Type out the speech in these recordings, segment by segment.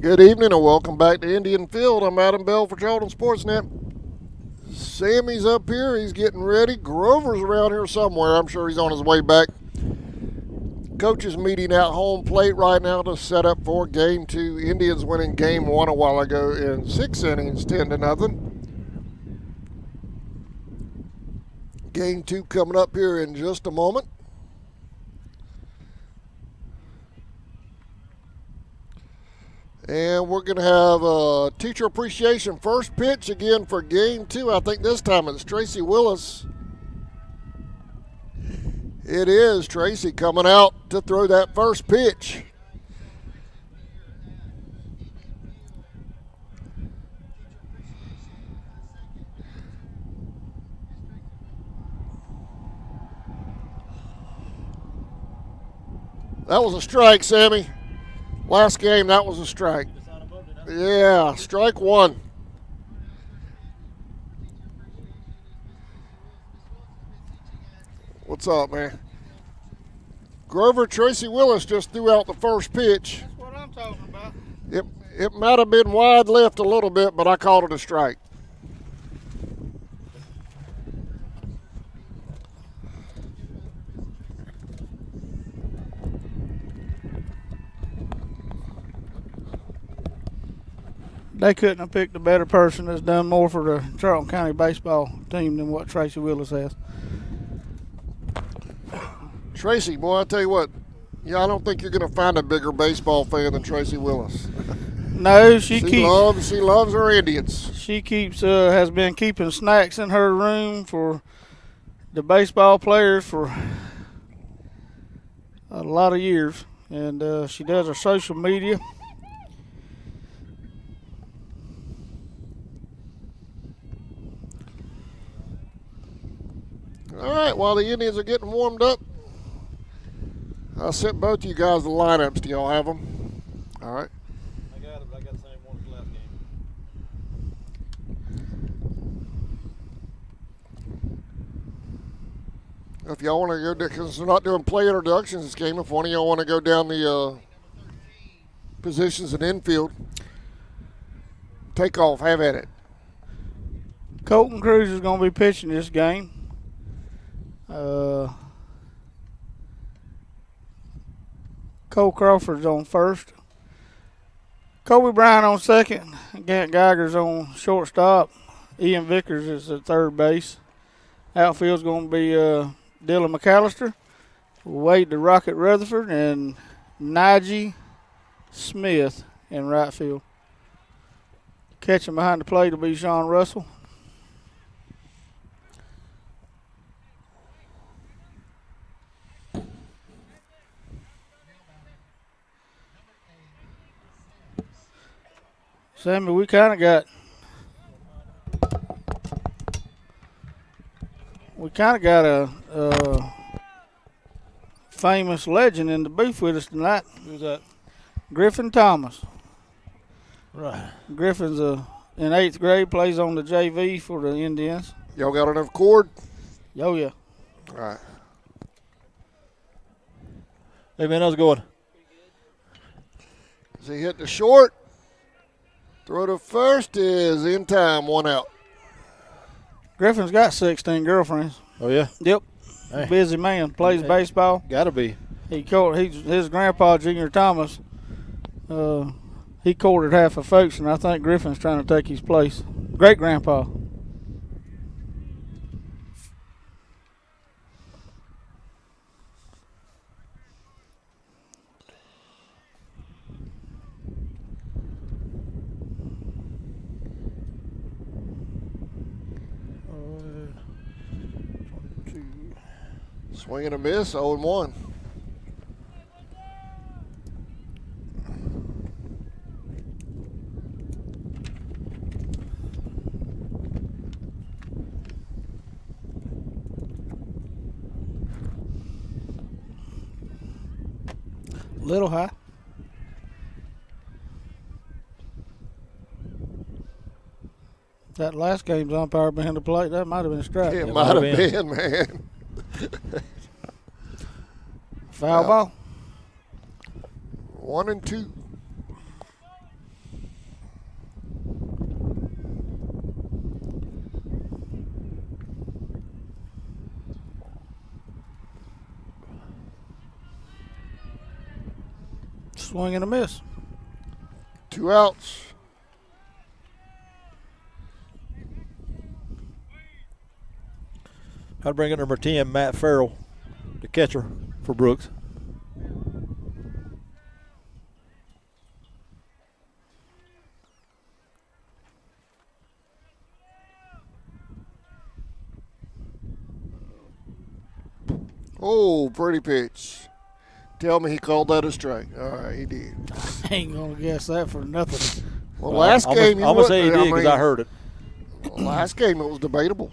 Good evening and welcome back to Indian Field. I'm Adam Bell for Charlton Sportsnet. Sammy's up here. He's getting ready. Grover's around here somewhere. I'm sure he's on his way back. Coaches meeting at home plate right now to set up for Game 2. Indians winning Game 1 a while ago in 6 innings, 10-0. Game 2 coming up here in just a moment. And we're going to have a teacher appreciation first pitch again for Game 2. I think this time it's Tracy Willis. It is Tracy coming out to throw that first pitch. That was a strike, Sammy. Last game, that was a strike. Yeah, strike one. What's up, man? Grover, Tracy Willis just threw out the first pitch. That's what I'm talking about. It might have been wide left a little bit, but I called it a strike. They couldn't have picked a better person that's done more for the Charlton County baseball team than what Tracy Willis has. Tracy, boy, I tell you what, I don't think you're going to find a bigger baseball fan than Tracy Willis. No, she loves her Indians. She has been keeping snacks in her room for the baseball players for a lot of years, and she does her social media. All right, while the Indians are getting warmed up, I sent both of you guys the lineups. Do y'all have them? All right. I got it, but I got the same one as last game. If y'all want to go, because we're not doing play introductions this game, if one of y'all want to go down the positions in infield, take off, have at it. Colton Cruz is going to be pitching this game. Cole Crawford's on first. Kobe Bryant on second. Gant Geiger's on shortstop. Ian Vickers is at third base. Outfield's going to be Dylan McAllister, Wade the Rocket Rutherford, and Najee Smith in right field. Catching behind the plate will be Sean Russell. Sammy, we kind of got a famous legend in the booth with us tonight. Who's that? Griffin Thomas. Right. Griffin's in 8th grade, plays on the JV for the Indians. Y'all got enough cord? Oh, yeah. All right. Hey, man, how's it going? As he hit the short, throw to first is in time, one out. Griffin's got 16 girlfriends. Oh, yeah? Yep. Hey. Busy man. Plays baseball. Gotta be. His grandpa, Junior Thomas, he courted half of folks, and I think Griffin's trying to take his place. Great grandpa. Swing and a miss, 0-1. Little high. That last game's umpire behind the plate, that might have been a strike. It might have been, man. Foul ball. 1-2. Swing and a miss. 2 outs. I'd bring in number 10, Matt Farrell, the catcher for Brooks. Oh, pretty pitch. Tell me he called that a strike. All right, he did. I ain't going to guess that for nothing. Well, last game you I'm going to say he did because I mean, heard it. last game it was debatable.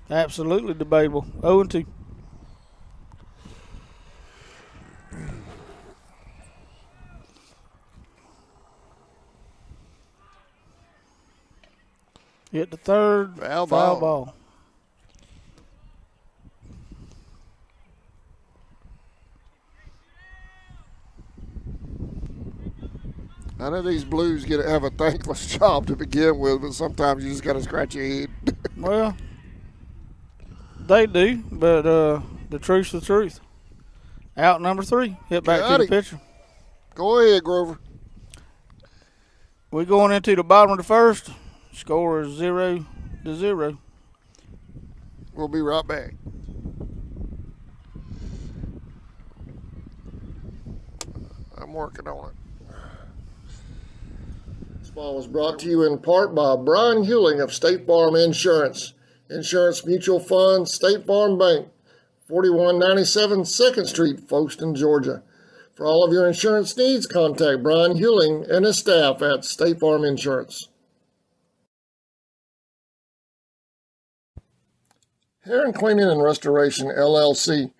Absolutely debatable. 0-2. Hit the third. Foul ball. I know these Blues have a thankless job to begin with, but sometimes you just got to scratch your head. Well, they do, but the truth's the truth. Out number 3. Hit back to the pitcher. Go ahead, Grover. We're going into the bottom of the first. Score is 0-0. We'll be right back. I'm working on it. This ball was brought to you in part by Brian Hewling of State Farm Insurance. Insurance Mutual Fund, State Farm Bank, 4197 2nd Street, Folkestone, Georgia. For all of your insurance needs, contact Brian Hewling and his staff at State Farm Insurance. Heron Cleaning and Restoration, LLC,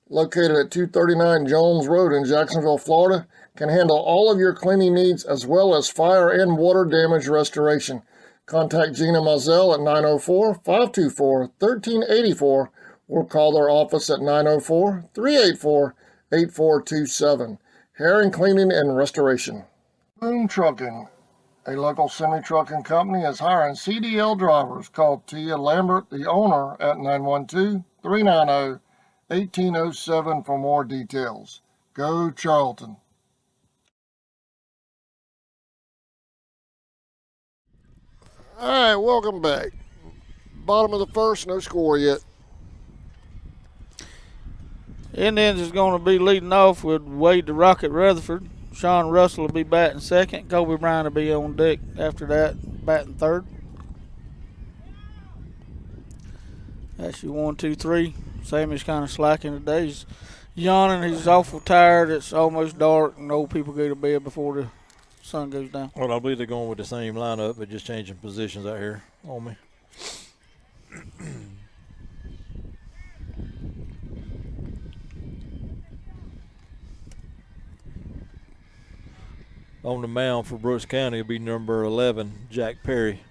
located at 239 Jones Road in Jacksonville, Florida, can handle all of your cleaning needs as well as fire and water damage restoration. Contact Gina Mazel at 904-524-1384 or call their office at 904-384-8427. Heron Cleaning and Restoration. Boom Trucking, a local semi-trucking company, is hiring CDL drivers. Call Tia Lambert, the owner, at 912-390-1807 for more details. Go Charlton. All right, welcome back. Bottom of the first, no score yet. Indians is going to be leading off with Wade the Rocket Rutherford. Sean Russell will be batting second. Kobe Bryant will be on deck after that, batting third. That's your 1, 2, 3. Sammy's kind of slacking today. He's yawning. He's awful tired. It's almost dark, and old people go to bed before the sun goes down. Well, I believe they're going with the same lineup, but just changing positions out here on me. On the mound for Brooks County will be number 11, Jack Perry.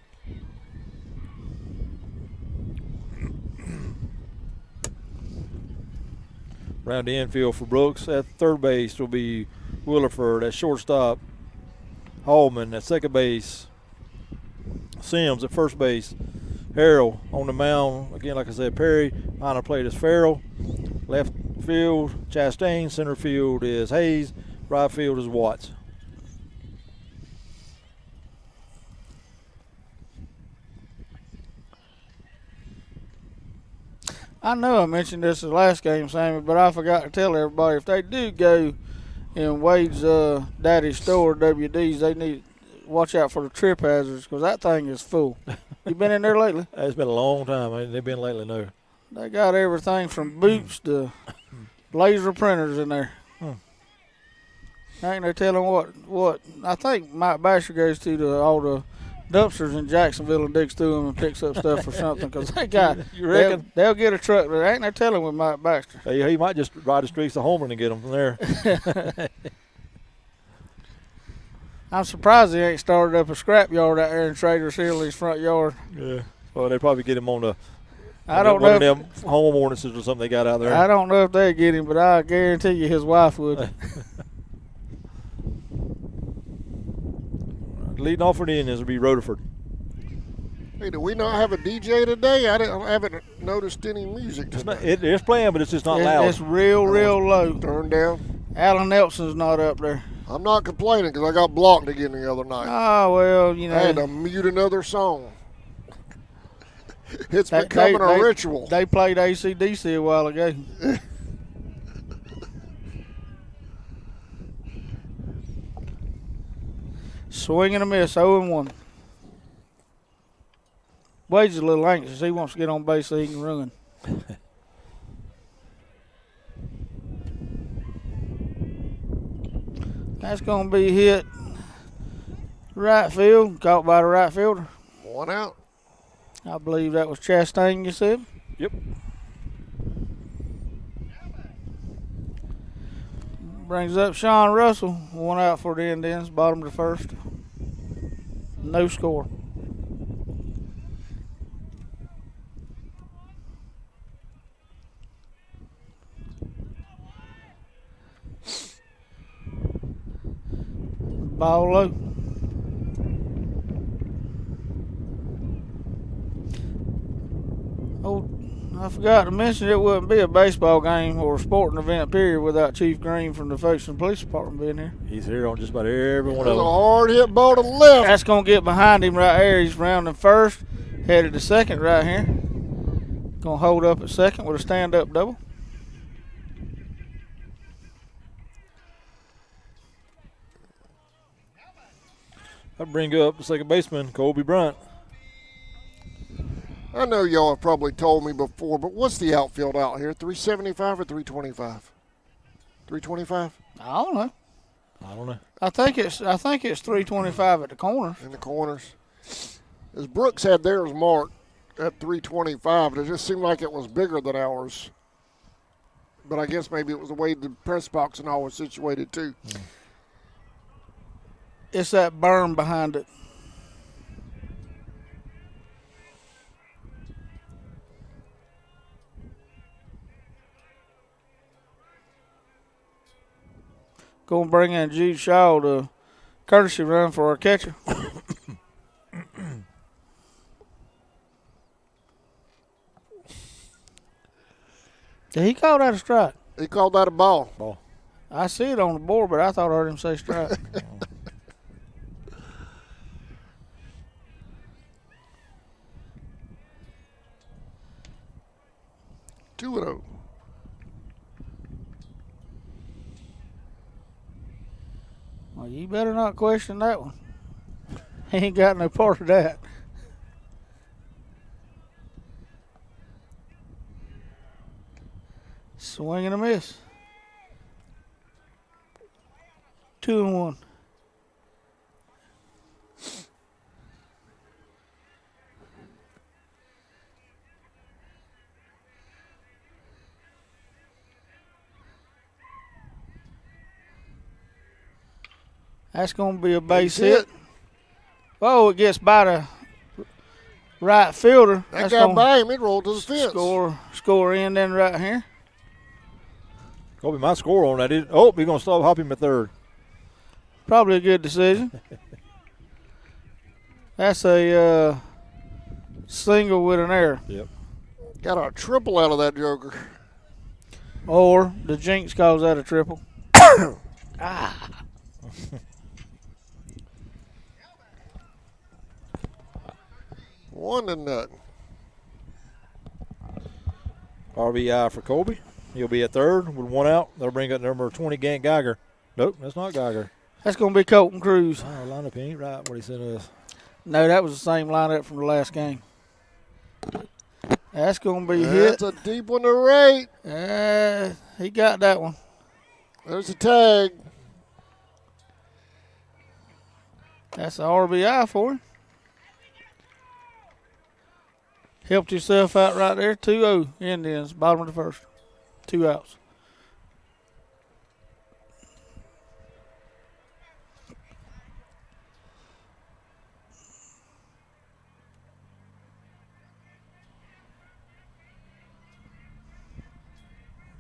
Around the infield for Brooks. At third base will be Williford. At shortstop, Hallman. At second base, Sims. At first base, Harrell. On the mound, again, like I said, Perry. Minor plate is Farrell. Left field, Chastain. Center field is Hayes. Right field is Watts. I know I mentioned this the last game, Sammy, but I forgot to tell everybody, if they do go in Wade's daddy's store, WD's, they need to watch out for the trip hazards because that thing is full. You been in there lately? It's been a long time. Ain't they been lately? No. They got everything from boots to laser printers in there. Ain't no telling what. I think Mike Basher goes to all the dumpsters in Jacksonville and digs through them and picks up stuff or something because they got. You reckon? They'll get a truck. There ain't no telling with Mike Baxter. He might just ride the streets to Homer and get them from there. I'm surprised he ain't started up a scrap yard out there in Trader's Hill, his front yard. Yeah. Well, they probably get him on the. I don't one know. Of them home ordinances or something they got out there. I don't know if they get him, but I guarantee you his wife would. Leading off for the Indians will be Rutherford. Hey, do we not have a DJ today? I haven't noticed any music today. It's playing, but it's just not loud. It's real low. Turned down. Alan Nelson's not up there. I'm not complaining because I got blocked again the other night. Oh, well, you I had know. to mute another song. It's becoming a ritual. They played AC/DC a while ago. Swing and a miss, 0-1. Wade's a little anxious. He wants to get on base so he can run. That's going to be hit right field, caught by the right fielder. One out. I believe that was Chastain, you said? Yep. Brings up Sean Russell. One out for the Indians, bottom of the first. No score. Ball low. Oh, I forgot to mention it wouldn't be a baseball game or a sporting event, period, without Chief Green from the Folkestone Police Department being here. He's here on just about every one There's of a them. hard hit ball to the left. That's going to get behind him right there. He's rounding first, headed to second right here. Going to hold up at second with a stand-up double. I bring up the second baseman, Kobe Bryant. I know y'all have probably told me before, but what's the outfield out here? 375 or 325? 325 I don't know. I don't know. I think it's 325 at the corners. in the corners. As Brooks had theirs marked at 325, it just seemed like it was bigger than ours. But I guess maybe it was the way the press box and all was situated too. It's that berm behind it. Going to bring in Jude Shaw to courtesy run for our catcher. Did he call that a strike? He called that a ball. Ball. I see it on the board, but I thought I heard him say strike. 2-0. Well, you better not question that one. He ain't got no part of that. Swing and a miss. 2-1. That's going to be a base hit. Oh, it gets by the right fielder. That That's guy gonna by him, it rolled to the fence. Score in then right here. Kobe might score on that. Oh, he's going to stop hop him at third. Probably a good decision. That's a single with an error. Yep. Got a triple out of that joker. Or the jinx calls that a triple. 1-0. RBI for Kobe. He'll be at third with one out. They'll bring up number 20, Gant Geiger. Nope, that's not Geiger. That's going to be Colton Cruz. Oh, lineup ain't right what he said is. No, that was the same lineup from the last game. That's going to be hit. That's a deep one to right. He got that one. There's a tag. That's an RBI for him. Helped yourself out right there. 2-0 Indians, bottom of the first. 2 outs.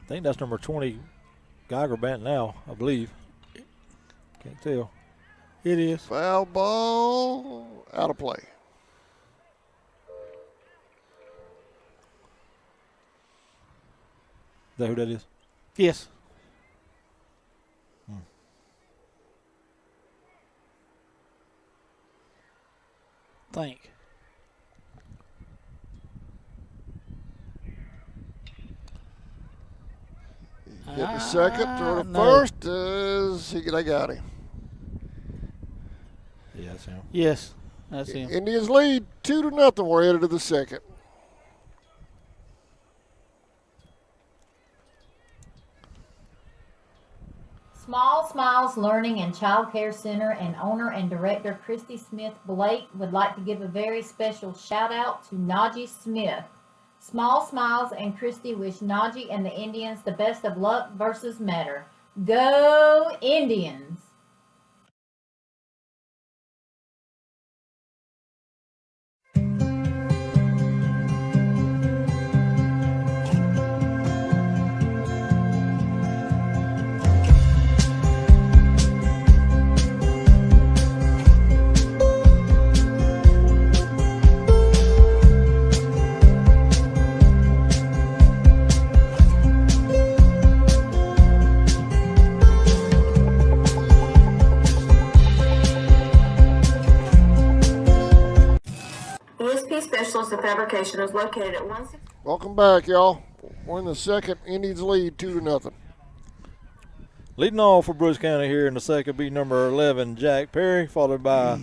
I think that's number 20, Geiger batting now, I believe. Can't tell. It is. Foul ball. Out of play. Is that who that is? Yes. think. Hit the second, throw to No. first. They got him. Yeah, that's him. Yes, that's him. Indians lead 2-0. We're headed to the second. Small Smiles Learning and Child Care Center and owner and director Christy Smith Blake would like to give a very special shout out to Najee Smith. Small Smiles and Christy wish Najee and the Indians the best of luck versus Matter. Go Indians! ESP Specialist of Fabrication is located at 16. Welcome back, y'all. We're in the second. Indians lead 2-0. Leading off for Brooks County here in the second be number 11, Jack Perry, followed by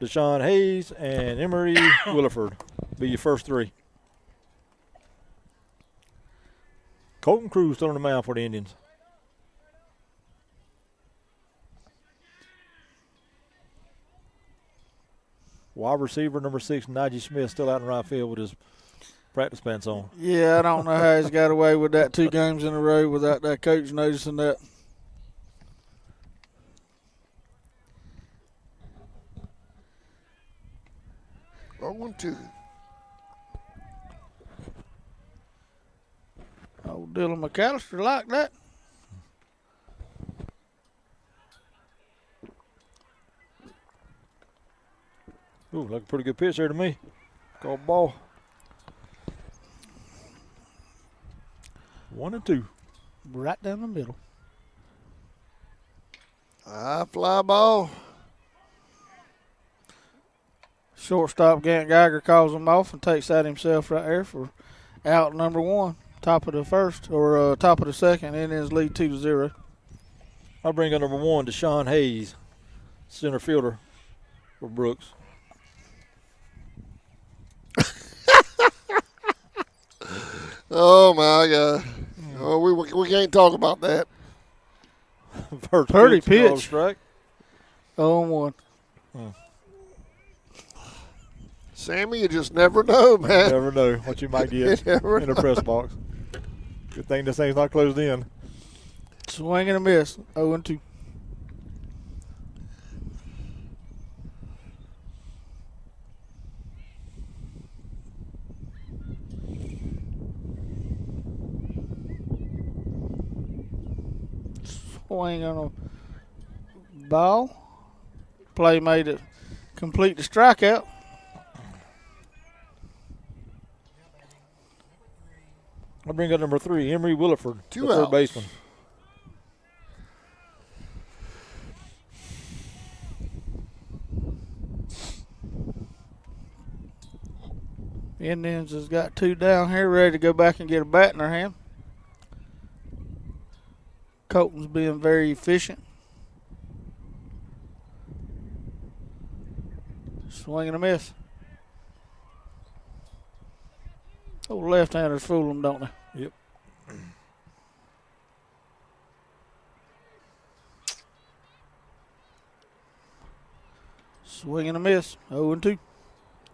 Deshaun Hayes and Emery Williford. Be your first three. Colton Cruz still on the mound for the Indians. Wide receiver number 6, Najee Smith, still out in right field with his practice pants on. Yeah, I don't know how he's got away with that 2 games in a row without that coach noticing that. Oh, 2. Oh, Dylan McAllister like that. Ooh, like a pretty good pitch there to me. Go ball. 1-2. Right down the middle. High fly ball. Shortstop Gant Geiger calls him off and takes that himself right there for out number 1. Top of the first, or top of the second. Indians lead 2-0. I'll bring up number 1, Deshaun Hayes, center fielder for Brooks. Oh, my God. Oh, we can't talk about that. First Purdy pitch. pitch. Strike. 0-1. Sammy, you just never know, man. Never know what you might get never in the press box. Good thing this thing's not closed in. Swing and a miss. 0-2. Swing on a ball. Play made it complete the strikeout. I'll bring up number 3, Emery Williford, 2 the third outs. baseman. Indians has got 2 down here, ready to go back and get a bat in their hand. Colton's being very efficient. Swing and a miss. Oh, left-handers fool them, don't they? Yep. Swing and a miss. 0-2.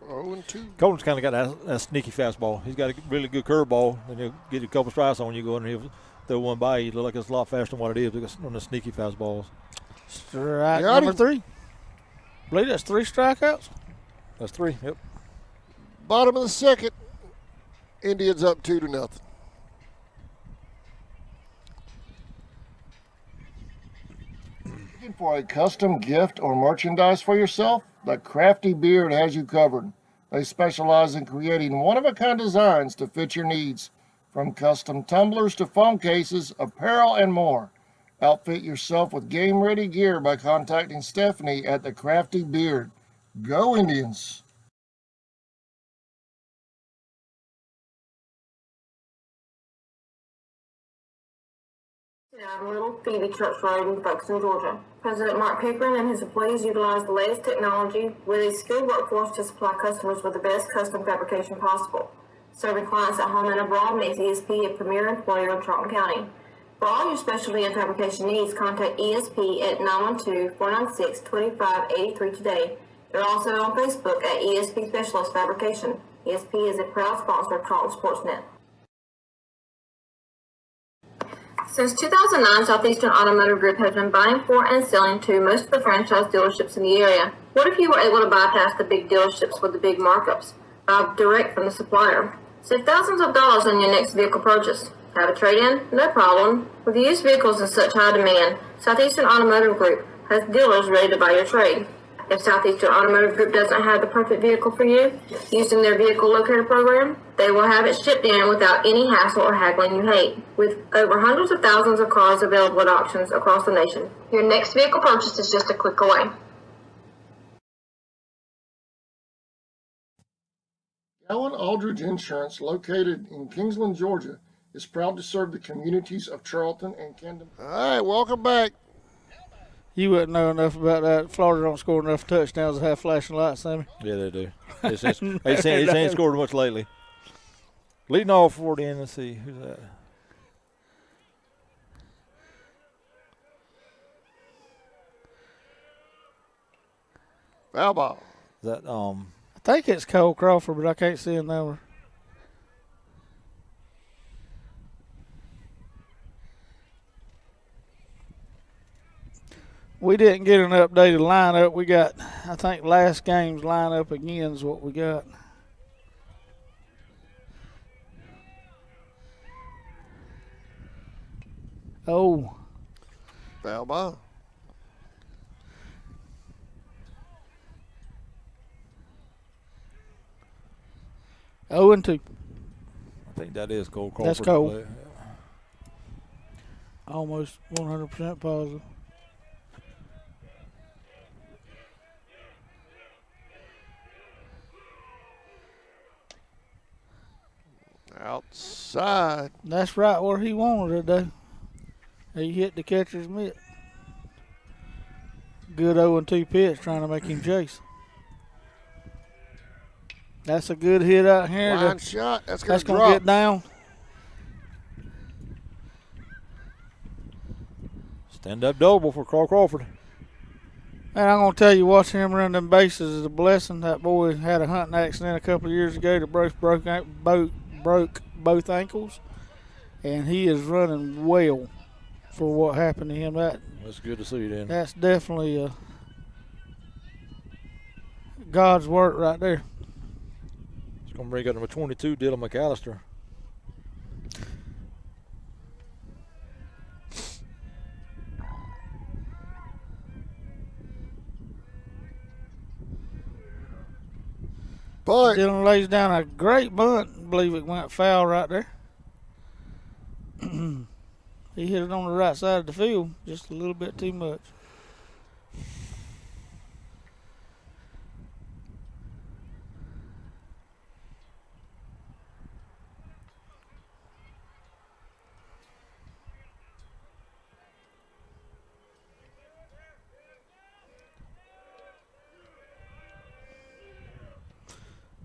0-2. Colton's kind of got that sneaky fastball. He's got a really good curveball, and he'll get a couple strikes on you go, and he'll throw one by you. Look like it's a lot faster than what it is because on the sneaky fastballs. Strike Got number him. 3. I believe that's 3 strikeouts. That's 3. Yep. Bottom of the second. Indians up 2-0. Looking for a custom gift or merchandise for yourself? The Crafty Beard has you covered. They specialize in creating one-of-a-kind designs to fit your needs, from custom tumblers to phone cases, apparel, and more. Outfit yourself with game-ready gear by contacting Stephanie at the Crafty Beard. Go Indians! On Little Phoebe Church Road in Folkestone, Georgia. President Mark Pickering and his employees utilize the latest technology with a skilled workforce to supply customers with the best custom fabrication possible. Serving clients at home and abroad makes ESP a premier employer in Charlton County. For all your specialty and fabrication needs, contact ESP at 912-496-2583 today. They're also on Facebook at ESP Specialist Fabrication. ESP is a proud sponsor of Charlton Sportsnet. Since 2009, Southeastern Automotive Group has been buying for and selling to most of the franchise dealerships in the area. What if you were able to bypass the big dealerships with the big markups? Buy direct from the supplier. Save thousands of dollars on your next vehicle purchase. Have a trade-in? No problem. With used vehicles in such high demand, Southeastern Automotive Group has dealers ready to buy your trade. If Southeastern Automotive Group doesn't have the perfect vehicle for you, using their vehicle locator program, they will have it shipped in without any hassle or haggling you hate. With over hundreds of thousands of cars available at auctions across the nation, your next vehicle purchase is just a click away. Allen Aldridge Insurance, located in Kingsland, Georgia, is proud to serve the communities of Charlton and Camden. All right, welcome back. You wouldn't know enough about that. Florida don't score enough touchdowns to have flashing lights, Sammy. Yeah, they do. They ain't scored much lately. Leading off for the end, let's see. Who's that? Foul ball. Is that I think it's Cole Crawford, but I can't see a number. We didn't get an updated lineup. We got, I think, last game's lineup again is what we got. Oh. Foul ball. Oh, and 2. I think that is Cole Crawford. That's Cole. Almost 100% positive. Outside. That's right where he wanted it, though. He hit the catcher's mitt. Good 0-2 pitch trying to make him chase. That's a good hit out here. Line shot. That's going to to get down. Stand-up double for Cole Crawford. And I'm going to tell you, watching him run them bases is a blessing. That boy had a hunting accident a couple of years ago that broke both ankles, and he is running well for what happened to him. That's good to see, then. That's definitely God's work right there. It's going to bring up number 22, Dylan McAllister. But Dylan lays down a great bunt. I believe it went foul right there. He hit it on the right side of the field, just a little bit too much.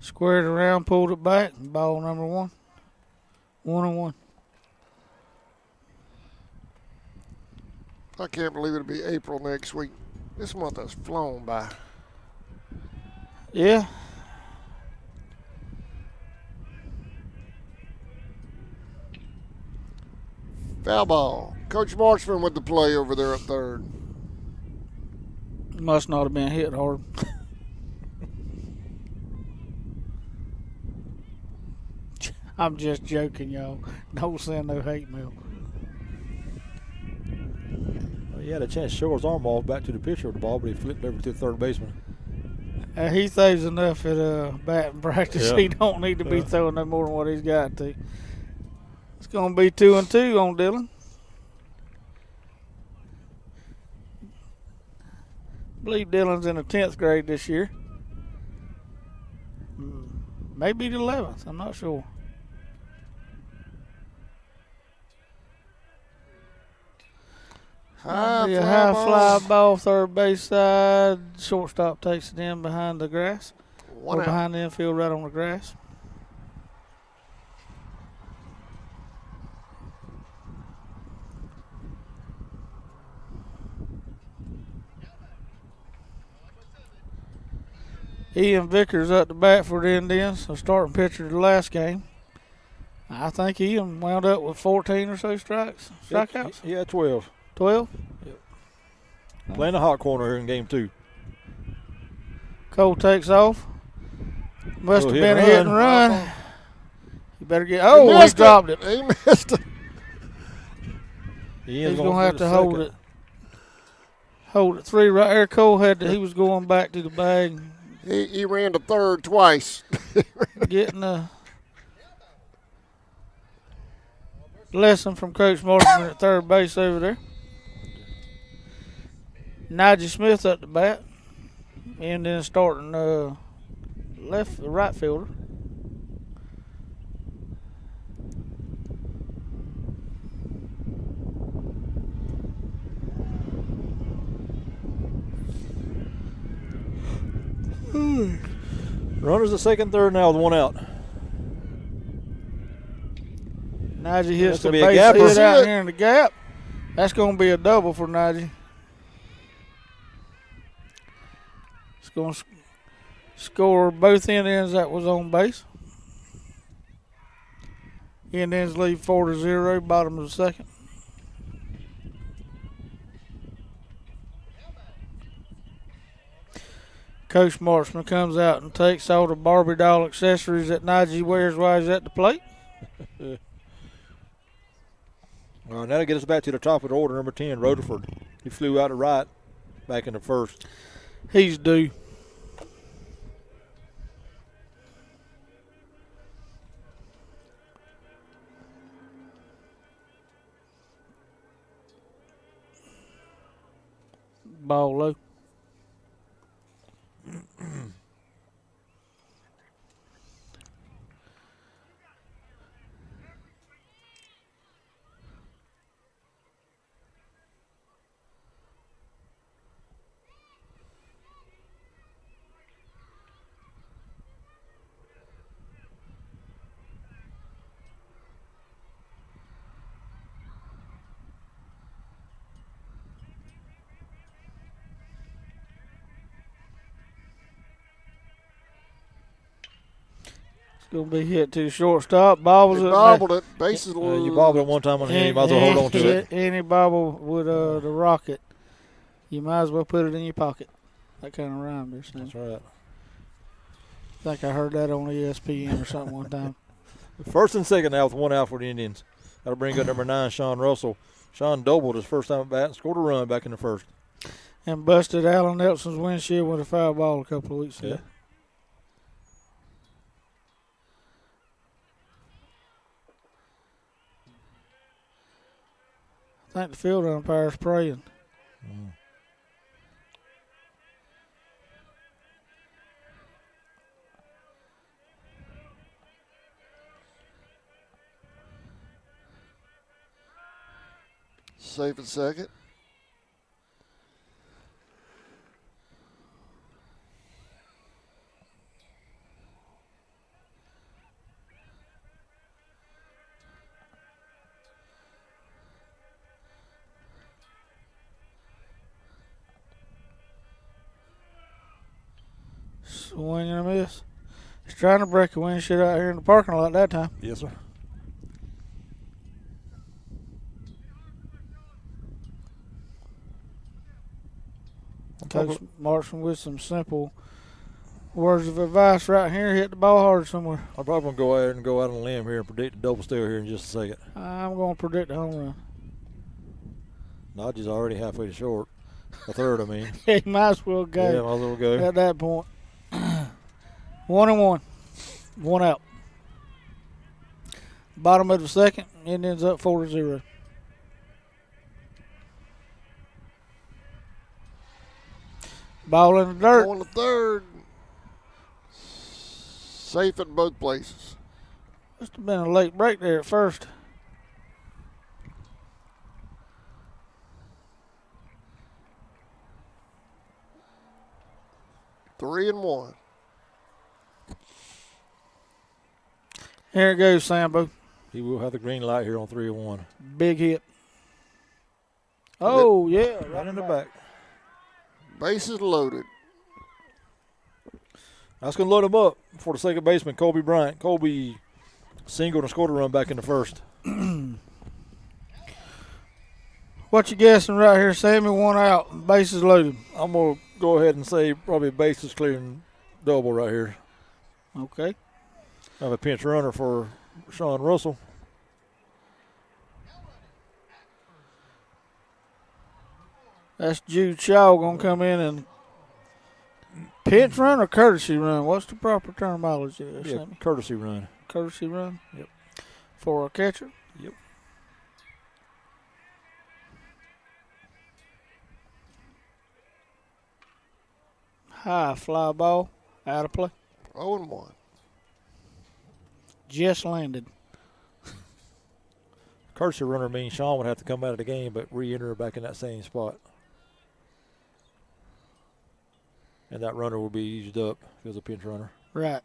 Squared around, pulled it back. Ball number 1. 1-1. I can't believe it'll be April next week. This month has flown by. Yeah. Foul ball. Coach Marchman with the play over there at third. Must not have been hit hard. I'm just joking, y'all. Don't send no hate mail. Well, he had a chance to show his arm off back to the pitcher of the ball, but he flipped over to the third baseman. He throws enough at batting practice. Yeah. He don't need to be throwing no more than what he's got to. It's going to be 2-2 on Dylan. I believe Dylan's in the 10th grade this year. Maybe the 11th. I'm not sure. High Be a fly high ball. fly ball, third base side. Shortstop takes it in behind the grass. One or out. behind the infield right on the grass. Ian Vickers up to bat for the Indians, a starting pitcher of the last game. I think Ian wound up with 14 or so strikeouts. He had 12. 12? Yep. Playing the hot corner here in game 2. Cole takes off. Must have Hit been a and hit and run. run. You better get. Oh, he dropped it. He missed it. He's going to have to hold it. Hold it 3 right there. Cole he was going back to the bag. He ran to third twice. Getting a lesson from Coach Mortimer at third base over there. Nigel Smith up the bat. And then starting right fielder. Runners at second, third now with 1 out. Nigel hits the gonna be a base gapper. hit out here in the gap. That's going to be a double for Nigel. It's going to score both Indians that was on base. Indians lead 4-0, bottom of the second. Coach Marchman comes out and takes all the Barbie doll accessories that Nigel wears while he's at the plate. All right, that'll get us back to the top of the order, number 10, Rutherford. He flew out to right back in the first. He's due. Ball low. Going to be hit to shortstop. Bobbles He it. bobbled it. Bases You bobbled it one time on here. You might as well hold on to it. Any bobble with the rocket, you might as well put it in your pocket. That kind of rhyme there, Sam. That's right. I think I heard that on ESPN or something one time. First and second now with 1 out for the Indians. That'll bring up number 9, Sean Russell. Sean doubled his first time at bat and scored a run back in the first. And busted Alan Nelson's windshield with a foul ball a couple of weeks ago. Yeah. I think the field umpire's praying. Safe at second. Swing and a miss. He's trying to break a windshield out here in the parking lot that time. Yes, sir. Coach Marchman with some simple words of advice right here. Hit the ball hard somewhere. I'm probably going to go out and go out on a limb here and predict a double steal here in just a second. I'm going to predict a home run. Nodge's already halfway to short. A third, I mean. He might as well go. Yeah, might as well go. At that point. 1-1. 1 out. Bottom of the second. Indians up 4-0. Ball in the dirt. Going to third. Safe at both places. Must have been a late break there at first. 3-1. Here it goes, Sambo. He will have the green light here on 3-1. Big hit. Oh, yeah. Right in the back. Bases loaded. That's going to load him up for the second baseman, Colby Bryant. Colby singled and scored a run back in the first. What you guessing right here, Sammy? 1 out. Bases loaded. I'm going to go ahead and say probably bases clearing double right here. Okay. I have a pinch runner for Sean Russell. That's Jude Shaw going to come in and pinch run or courtesy run? What's the proper terminology there, Yeah, Sammy? courtesy run. Courtesy run? Yep. For a catcher? Yep. High fly ball. Out of play. 0-1. Just landed. Courtesy runner means Sean would have to come out of the game but re-enter back in that same spot. And that runner will be used up if it was a pinch runner. Right.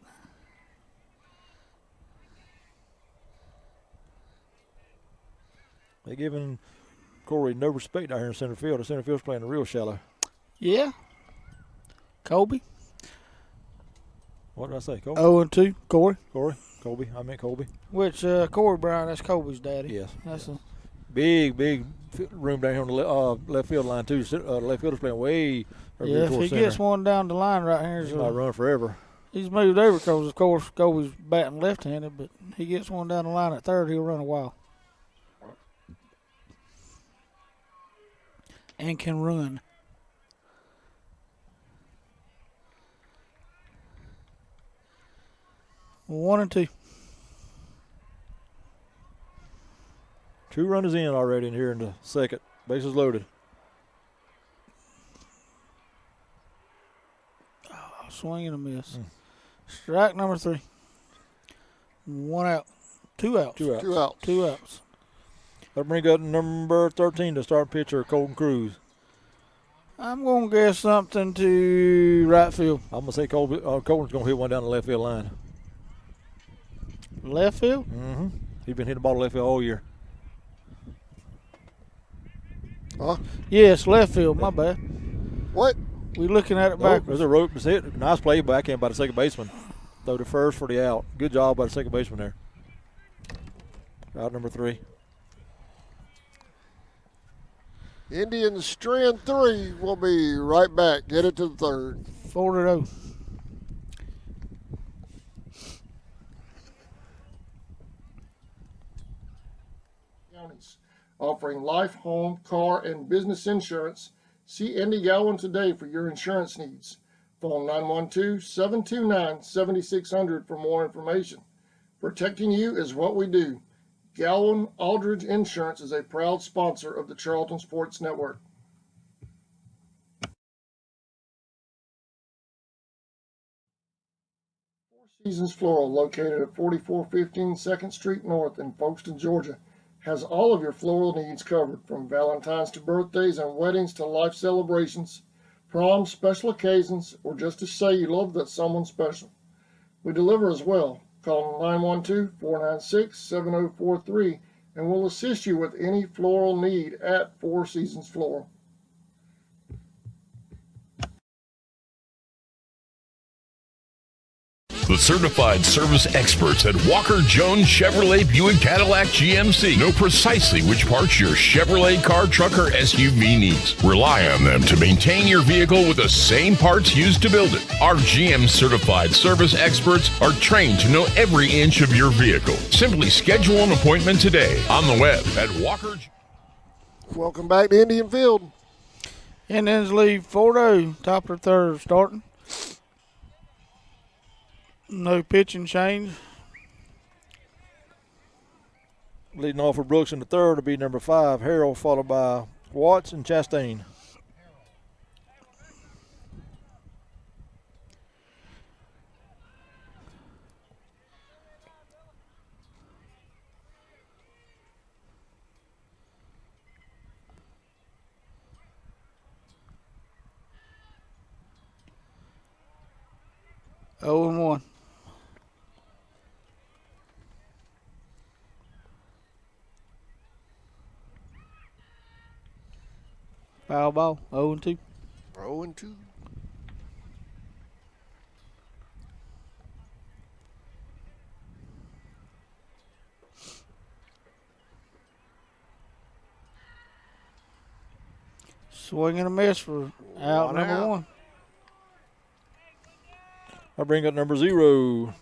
They're giving Corey no respect out here in center field. The center field's playing real shallow. Yeah. Colby. What did I say, Colby? 0-2. Corey. Colby. I meant Colby. Which, Corey Brown, that's Colby's daddy. Yes. That's a Big room down here on the left field line, too. Left fielder's playing way over here if he towards center. gets one down the line right here, He might run forever. he's moved over because, of course, Colby's batting left-handed, but he gets one down the line at third, he'll run a while. And can run. One and two. 2 runners in already in here in the second. Bases loaded. Swing and a miss. Strike number 3. 1 out. 2 outs. 2 outs. 2 outs. 2 outs. I'll bring up number 13 to start pitcher, Colton Cruz. I'm going to guess something to right field. I'm going to say Colton's going to hit one down the left field line. Left field? Mm-hmm. He's been hitting the ball to left field all year. Huh? Yes, left field. My bad. What? We looking at it Oh, backwards. there's a rope. That's it. Nice play backhand by the second baseman. Throw to first for the out. Good job by the second baseman there. Out number 3. Indians strand 3. We'll be right back. Get it to the third. 4-0. Counties offering life, home, car, and business insurance. See Andy Gowan today for your insurance needs. Phone 912-729-7600 for more information. Protecting you is what we do. Gowan Aldridge Insurance is a proud sponsor of the Charlton Sports Network. Four Seasons Floral, located at 4415 2nd Street North in Folkestone, Georgia, has all of your floral needs covered, from Valentine's to birthdays and weddings to life celebrations, proms, special occasions, or just to say you love that someone special. We deliver as well. Call 912-496-7043 and we'll assist you with any floral need at Four Seasons Floral. The certified service experts at Walker Jones Chevrolet Buick Cadillac GMC know precisely which parts your Chevrolet car, truck, or SUV needs. Rely on them to maintain your vehicle with the same parts used to build it. Our GM certified service experts are trained to know every inch of your vehicle. Simply schedule an appointment today on the web at Walker. Welcome back to Indian Field. Indians lead 4-0. Top of the third starting. No pitching change. Leading off for Brooks in the third will be number 5, Harrell, followed by Watts and Chastain. 0-1. Foul ball. 0-2. 0-2. Swing and a miss for out One number out. 1. I bring up number 0,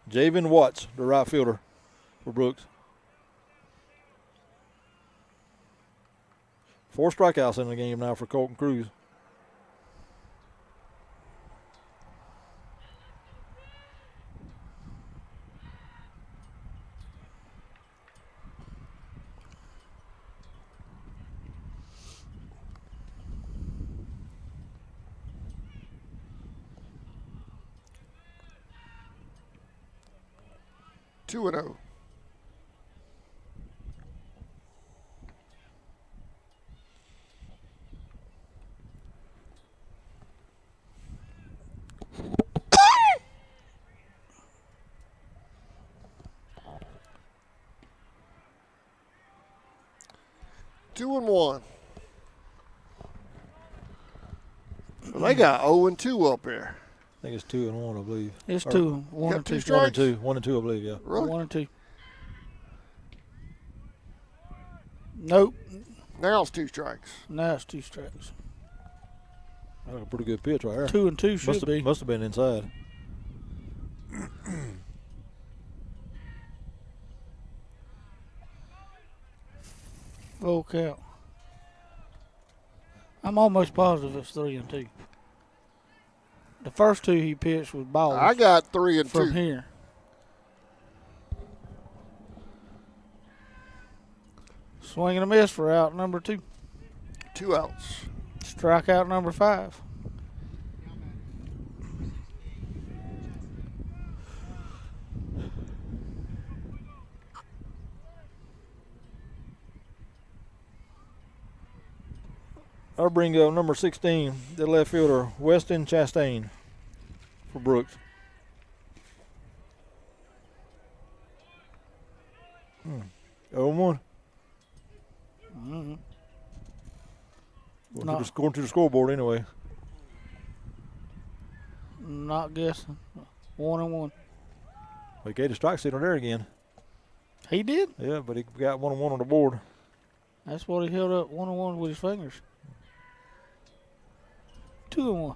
Javen Watts, the right fielder for Brooks. 4 strikeouts in the game now for Colton Cruz. Two and 0. Two and 1. Well, they got 0-2 up there. I think it's 2-1, I believe. It's Or- 2. 1 got and two 2. strikes? 1 and 2. 1 and 2, I believe, yeah. Really? 1 and 2. Nope. Now it's 2 strikes. Now it's 2 strikes. That's a pretty good pitch right there. 2 and 2 should be. Must have been inside. Full count. I'm almost positive it's 3 and 2. The first 2 he pitched was balls I got 3 and 2. from here. Swing and a miss for out number 2. 2 outs. Strikeout number 5. I'll bring up number 16, the left fielder, Weston Chastain for Brooks. Hmm. 0-1. Mm-hmm. Going to the scoreboard anyway. Not guessing. 1 and 1. He gave the strike signal there again. He did. Yeah, but he got 1 and 1 on the board. That's what he held up 1 and 1 with his fingers. 2 and 1.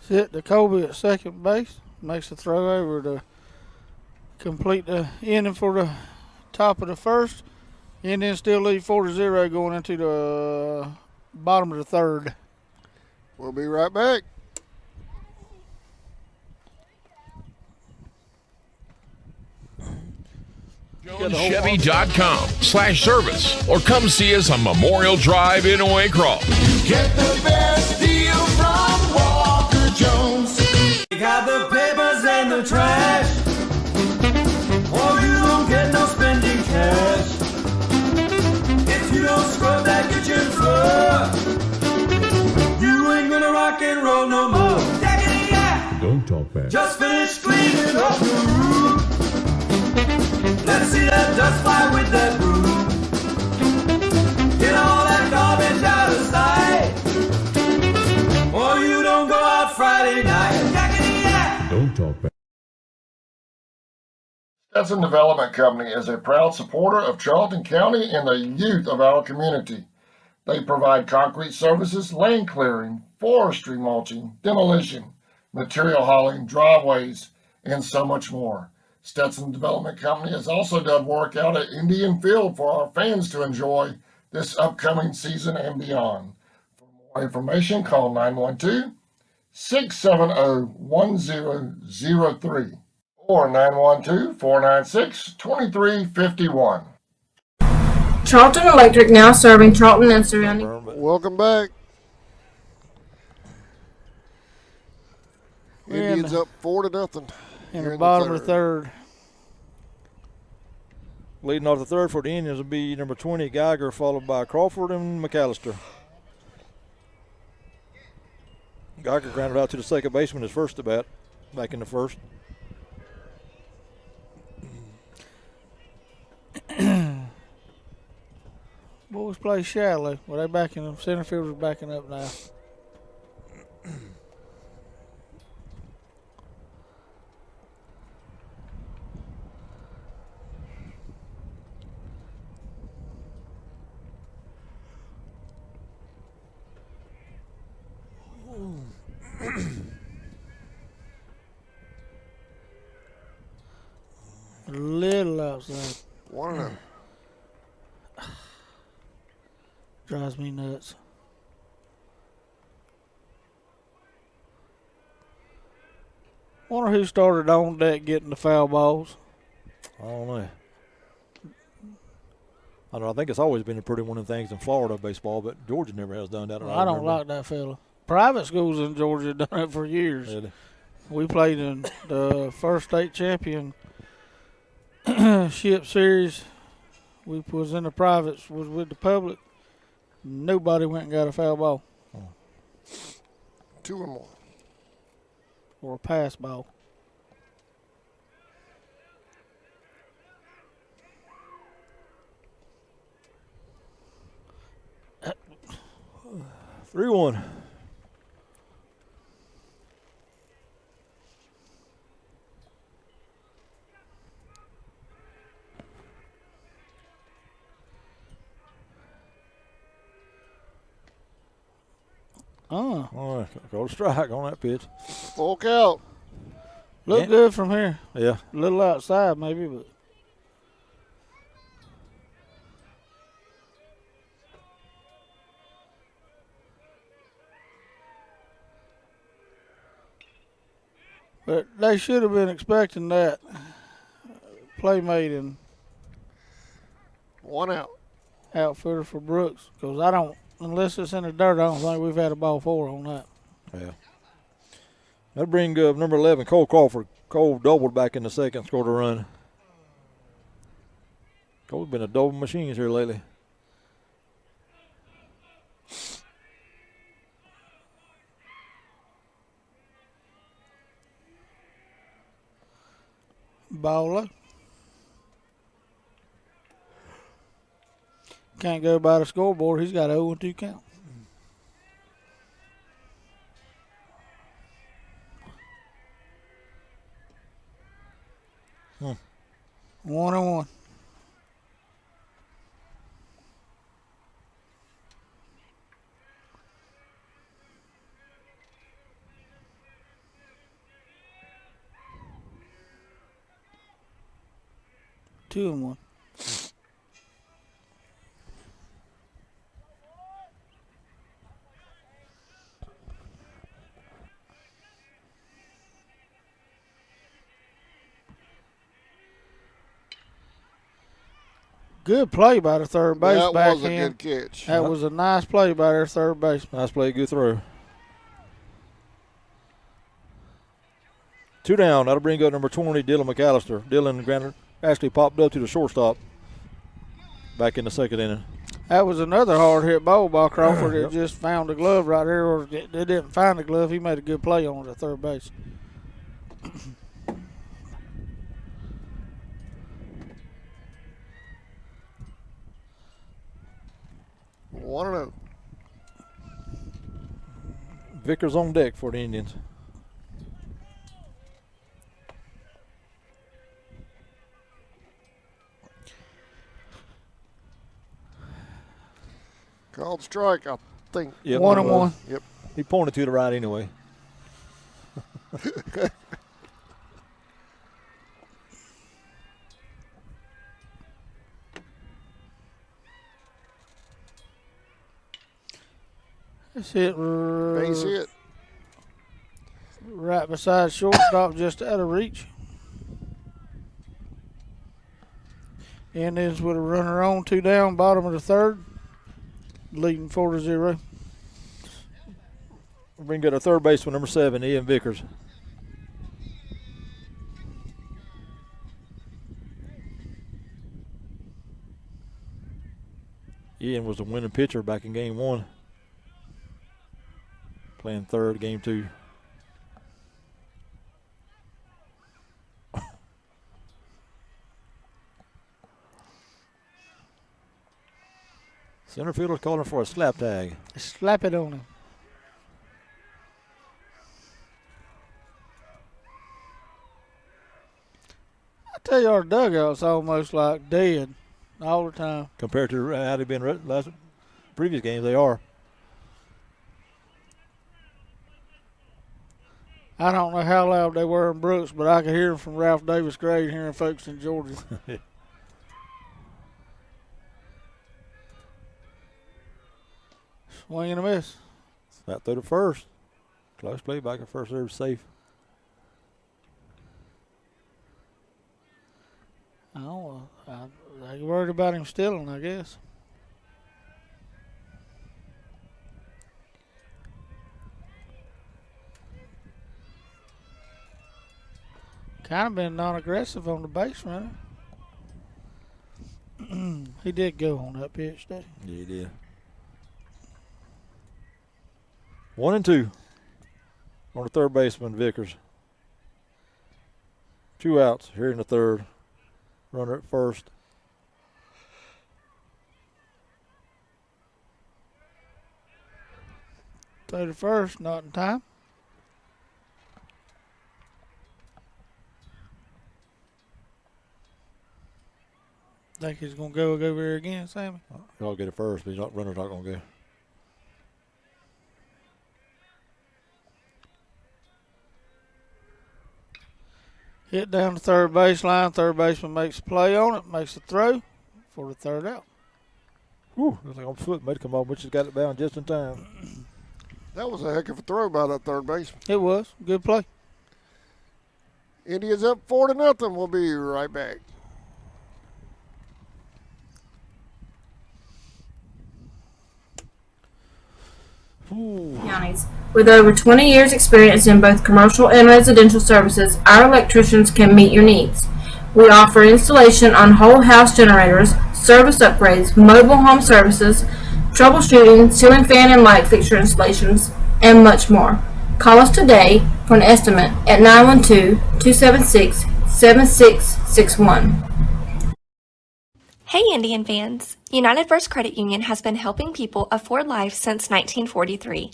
Sit to Kobe at second base. Makes the throw over to complete the inning for the top of the first. Indians still lead 4-0 going into the bottom of the third. We'll be right back. JonesChevy.com/service or come see us on Memorial Drive in Waycross. Get the best deal from Walker Jones. They got the papers and the trash. Or you don't get no spending cash. If you don't scrub that kitchen floor, you ain't gonna rock and roll no more. Don't talk back. Just finish cleaning up your room. Let's see that dust fly with that broom. Get all that garbage out of sight. Or you don't go out Friday night. Don't talk back. Stetson Development Company is a proud supporter of Charlton County and the youth of our community. They provide concrete services, land clearing, forestry mulching, demolition, material hauling, driveways, and so much more. Stetson Development Company has also done work out at Indian Field for our fans to enjoy this upcoming season and beyond. For more information, call 912-670-1003 or 912-496-2351. Charlton Electric now serving Charlton and surrounding. Welcome back. Indians up 4-0. In here the bottom of the third. third. Leading off the third for the Indians will be number 20, Geiger, followed by Crawford and McAllister. Geiger grounded out to the second baseman his first at bat, back in the first. Boys play shallow. Well, they backing up. Center fielders backing up now. A little outside. 1-0. Drives me nuts. Wonder who started on deck getting the foul balls. I don't know. I think it's always been a pretty one of the things in Florida baseball, but Georgia never has done that. I don't like that fella. Private schools in Georgia done it for years. Really? We played in the first state championship series. We was in the privates, was with the public. Nobody went and got a foul ball 2-1. or a pass ball. Uh, 3-1. All right, go to strike on that pitch. Full count. Look good from here. Yeah. A little outside maybe, but they should have been expecting that playmate and 1 out. outfielder for Brooks, because I don't, unless it's in the dirt, I don't think we've had a ball 4 on that. Yeah. That'll bring up number 11, Cole Crawford. Cole doubled back in the second, scored a run. Cole's been a double machine here lately. Baller. Can't go by the scoreboard. He's got a 0-2 count. Hmm. 1-1. Two and 1. Good play by the third base That was a backhand. good catch. That was a nice play by their third baseman. Nice play, good throw. 2 down. That'll bring up number 20, Dylan McAllister. Dylan Granter actually popped up to the shortstop back in the second inning. That was another hard hit ball by Crawford. Yep. It just found the glove right there, or they didn't find the glove. He made a good play on it at third base. One and 0. Vickers on deck for the Indians. Called strike, I think. Yep, 1-1. Yep. He pointed to the right anyway. That's it. Base hit. Right beside shortstop, just out of reach. Indians with a runner on, 2 down, bottom of the third, leading 4-0. Bring up our third baseman, number 7, Ian Vickers. Ian was the winning pitcher back in game 1. Playing third, game 2. Center fielder's calling for a slap tag. Slap it on him. I tell you, our dugout's almost like dead all the time. Compared to how they've been previous games, they are. I don't know how loud they were in Brooks, but I could hear them from Ralph Davis grade here in Folkestone, Georgia. Swing and a miss. Out through the first. Close play, back at first, serve safe. Oh, they worried about him stealing, I guess. Kind of been non-aggressive on the base runner. He did go on that pitch, didn't he? Yeah, he did. 1-2 on the third baseman, Vickers. 2 outs here in the third. Runner at first. Throw to first, not in time. Think he's going to go over here again, Sammy? He'll get it first, but runner's not going to go. Hit down the third baseline. Third baseman makes a play on it, makes a throw for the third out. Whew, looks like on foot. Might come off, but she's got it down just in time. That was a heck of a throw by that third baseman. It was. Good play. Indians up 4-0. We'll be right back. Counties. With over 20 years experience in both commercial and residential services, our electricians can meet your needs. We offer installation on whole house generators, service upgrades, mobile home services, troubleshooting, ceiling fan and light fixture installations, and much more. Call us today for an estimate at 912-276-7661. Hey Indian fans! United First Credit Union has been helping people afford life since 1943.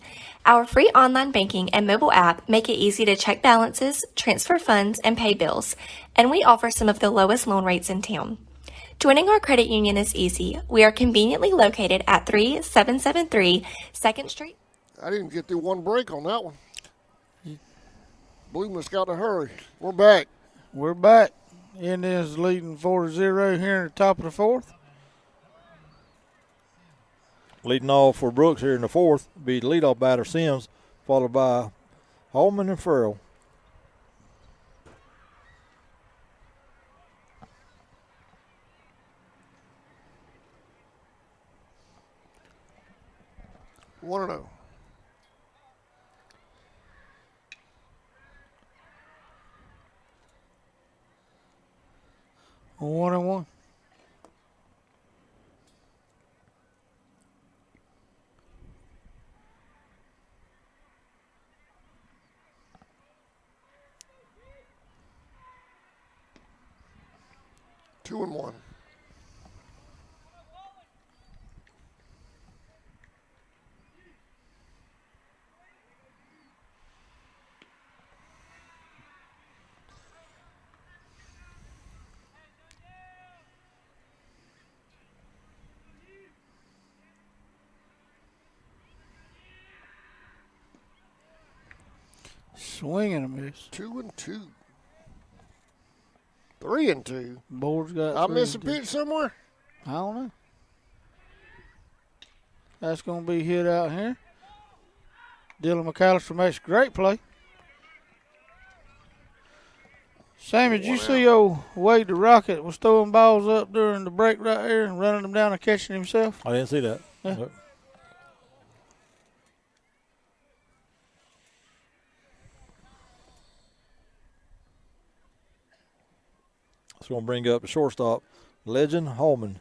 Our free online banking and mobile app make it easy to check balances, transfer funds, and pay bills, and we offer some of the lowest loan rates in town. Joining our credit union is easy. We are conveniently located at 3773 2nd Street. I didn't get through one break on that one. Blue must got to hurry. We're back. We're back. Indians leading 4-0 here in the top of the fourth. Leading off for Brooks here in the fourth be the leadoff batter Sims, followed by Holman and Farrell. One and 0. One and one. Two and one. Swing and a miss. 2 and 2. 3 and 2. Board's got. I three missed a and two. pitch somewhere. I don't know. That's going to be hit out here. Dylan McAllister makes a great play. Sammy, did you see old Wade the Rocket was throwing balls up during the break right there and running them down and catching himself? I didn't see that. Yeah. Nope. It's going to bring up the shortstop, Legend Holman.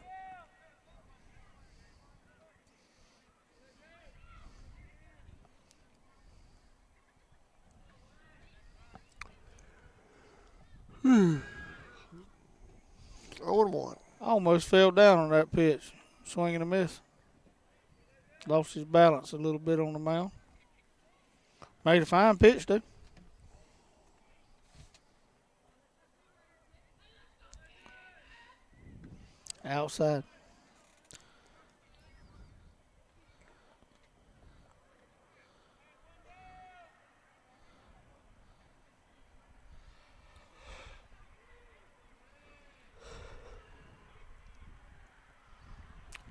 0-1. Almost fell down on that pitch. Swing and a miss. Lost his balance a little bit on the mound. Made a fine pitch, though. Outside.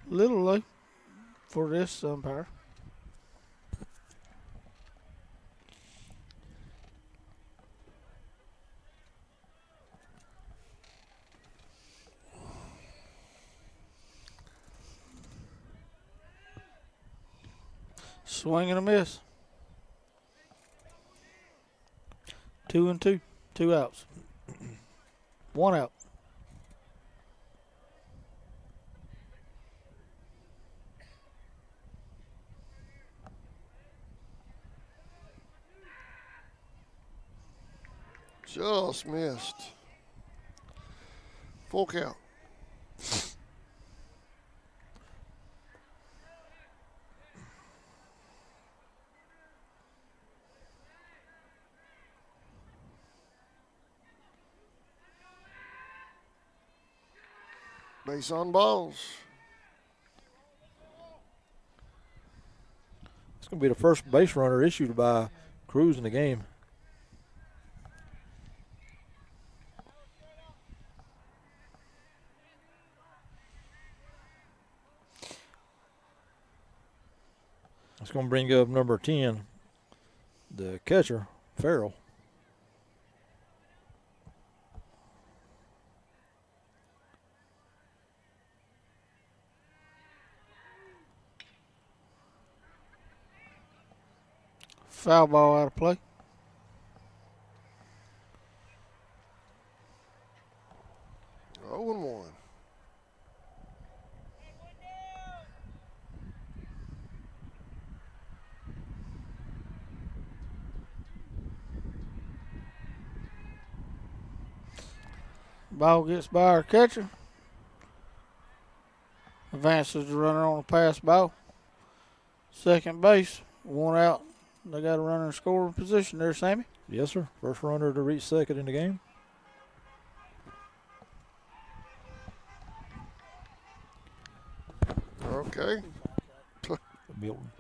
Little low for this umpire. Swing and a miss. 2-2. 2 outs. 1 out. Just missed. Full count. Base on balls. It's going to be the first base runner issued by Cruz in the game. It's going to bring up number 10, the catcher, Farrell. Foul ball out of play. Oh and 1. Ball gets by our catcher. Advances the runner on a pass ball. Second base, 1 out. They got a runner in scoring position there, Sammy. Yes, sir. First runner to reach second in the game. Okay. Milton.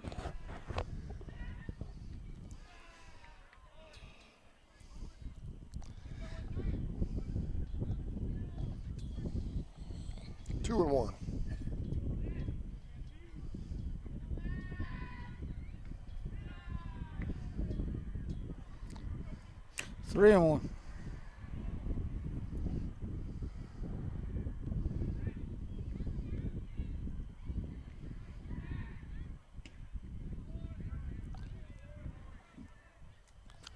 Two and 1. Three and 1.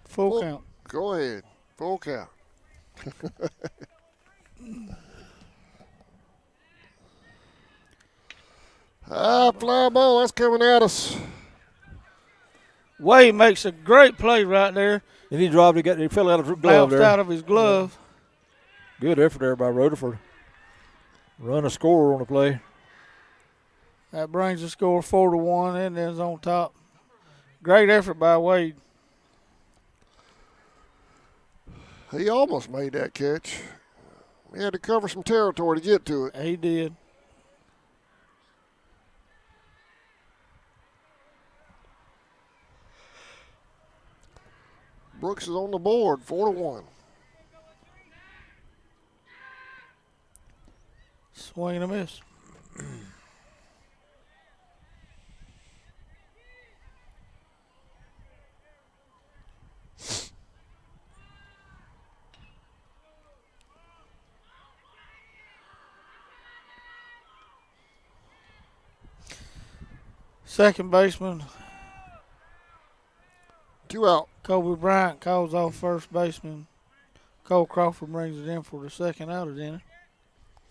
Full count. Go ahead. Full count. Fly ball. That's coming at us. Wade makes a great play right there. And he dropped it. He fell out of his glove Bounced there. out of his glove. Good effort there by Rutherford. Run a score on the play. That brings the score 4-1. And is on top. Great effort by Wade. He almost made that catch. He had to cover some territory to get to it. He did. Brooks is on the board, 4-1. Swing and a miss. Second baseman, 2 out. Kobe Bryant calls off first baseman. Cole Crawford brings it in for the second out of the inning.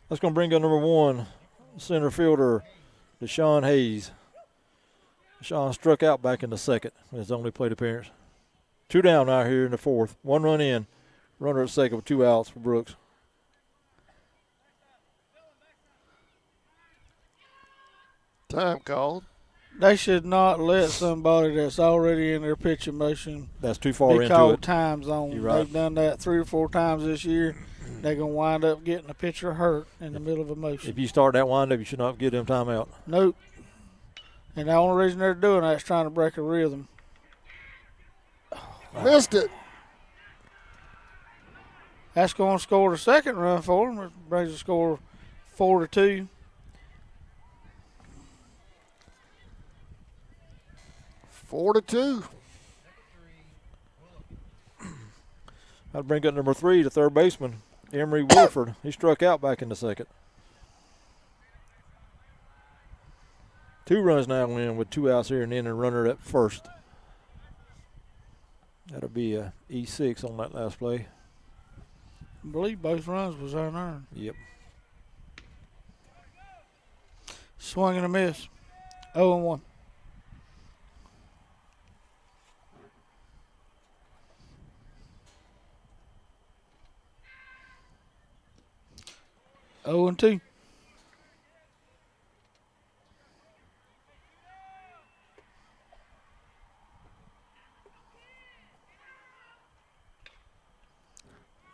That's going to bring up number 1, center fielder, Deshaun Hayes. Deshaun struck out back in the second in his only plate appearance. 2 down out here in the fourth. 1 run in. Runner at second with 2 outs for Brooks. Time called. They should not let somebody that's already in their pitching motion That's too far be into called it. time zone. You're right. They've done that 3 or 4 times this year. They're going to wind up getting a pitcher hurt in the middle of a motion. If you start that windup, you should not give them timeout. Nope. And the only reason they're doing that is trying to break a rhythm. Missed it. That's going to score the second run for them. It brings the score 4-2. 4-2. I'd bring up number 3, the third baseman, Emery Wilford. He struck out back in the second. 2 runs now in with 2 outs here and then a runner at first. That'll be a E6 on that last play. I believe both runs was unearned. Yep. Swing and a miss. 0-1. Oh and 2.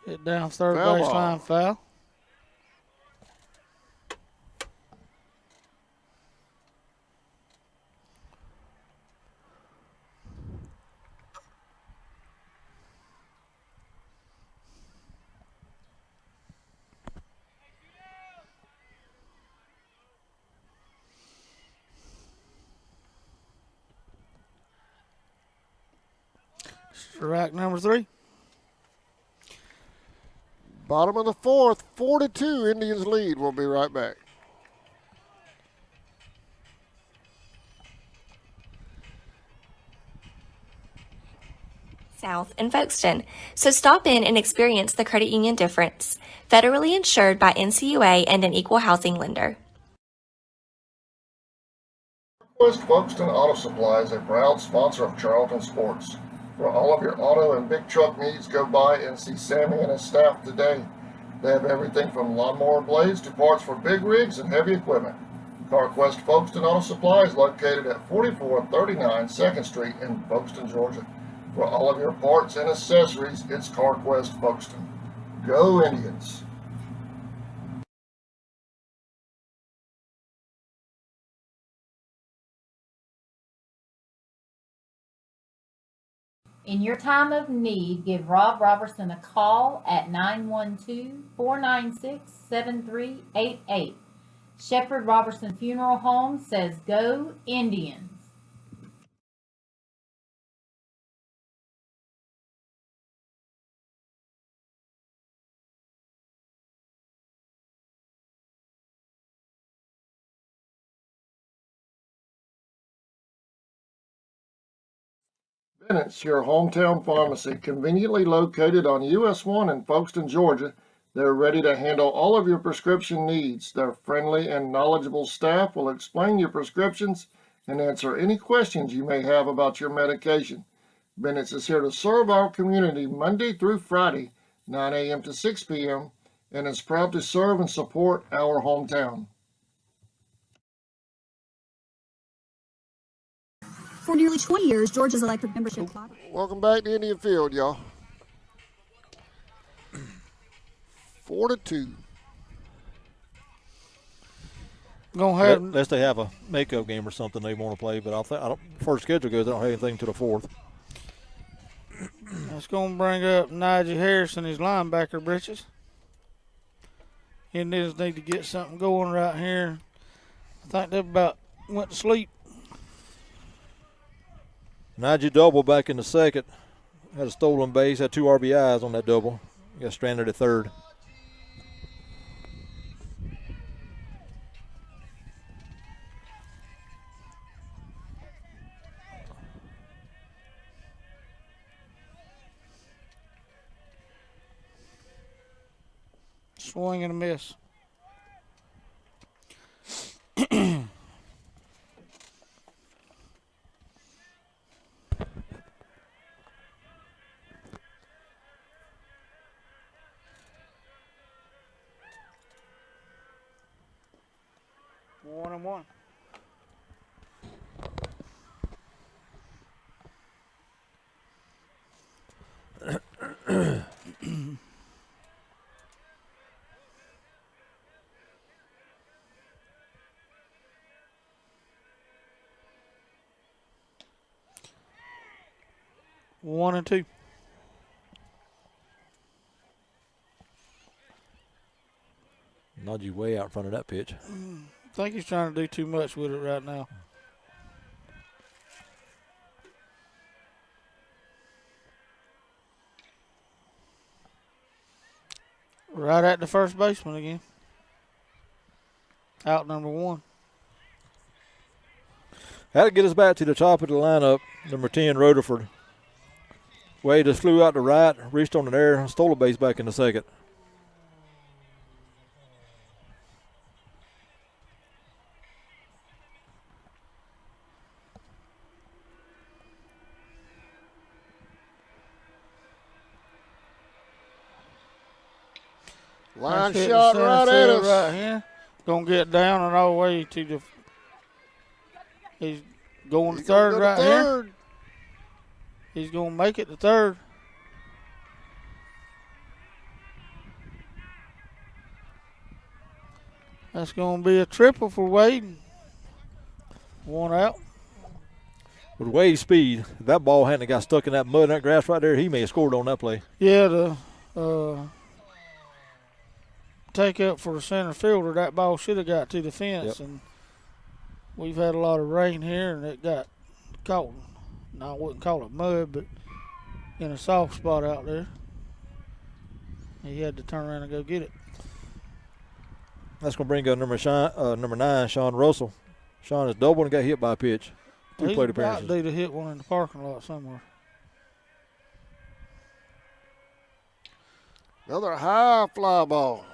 Hit down third Foul baseline, foul. Strike number 3. Bottom of the 4th, 4-2. Indians lead. We'll be right back. South in Folkestone. So stop in and experience the credit union difference. Federally insured by NCUA and an equal housing lender. West Folkestone Auto Supply is a proud sponsor of Charlton Sports. For all of your auto and big truck needs, go by and see Sammy and his staff today. They have everything from lawnmower blades to parts for big rigs and heavy equipment. CarQuest Folkestone Auto Supply is located at 4439 2nd Street in Folkestone, Georgia. For all of your parts and accessories, it's CarQuest Folkestone. Go Indians! In your time of need, give Rob Robertson a call at 912-496-7388. Shepherd Robertson Funeral Home says go Indians. Bennett's, your hometown pharmacy, conveniently located on US 1 in Folkestone, Georgia. They're ready to handle all of your prescription needs. Their friendly and knowledgeable staff will explain your prescriptions and answer any questions you may have about your medication. Bennett's is here to serve our community Monday through Friday, 9 a.m. to 6 p.m., and is proud to serve and support our hometown. For nearly 20 years, Georgia's electric membership. Welcome back to Indian Field, y'all. 4-2. Gonna have Unless they have a makeup game or something they want to play, but I don't. First schedule goes, they don't have anything to the 4th. That's gonna bring up Nigel Harris and his linebacker britches. Indians need to get something going right here. I think they about went to sleep. Najee double back in the second. Had a stolen base, had 2 RBIs on that double. Got stranded at third. Swing and a miss. 1-1. One and two. Najee way out in front of that pitch. I think he's trying to do too much with it right now. Right at the first baseman again. Out number one. Had to get us back to the top of the lineup. Number 10, Rutherford. Wade just flew out to right, reached on the air, stole a base back in the second. Line Hit shot center right at field us. right here. Gonna get down and all the way to the. He's going to He's gonna third go to right third. here. He's gonna make it to third. That's gonna be a triple for Wade. One out. With Wade's speed, if that ball hadn't got stuck in that mud and that grass right there, he may have scored on that play. Yeah, the take up for the center fielder, that ball should have got to the fence, and we've had a lot of rain here, and it got caught. No, I wouldn't call it mud, but in a soft spot out there. He had to turn around and go get it. That's going to bring up number 9, Sean Russell. Sean is doubled and got hit by a pitch. Two He's plate about appearances. due to hit one in the parking lot somewhere. Another high fly ball.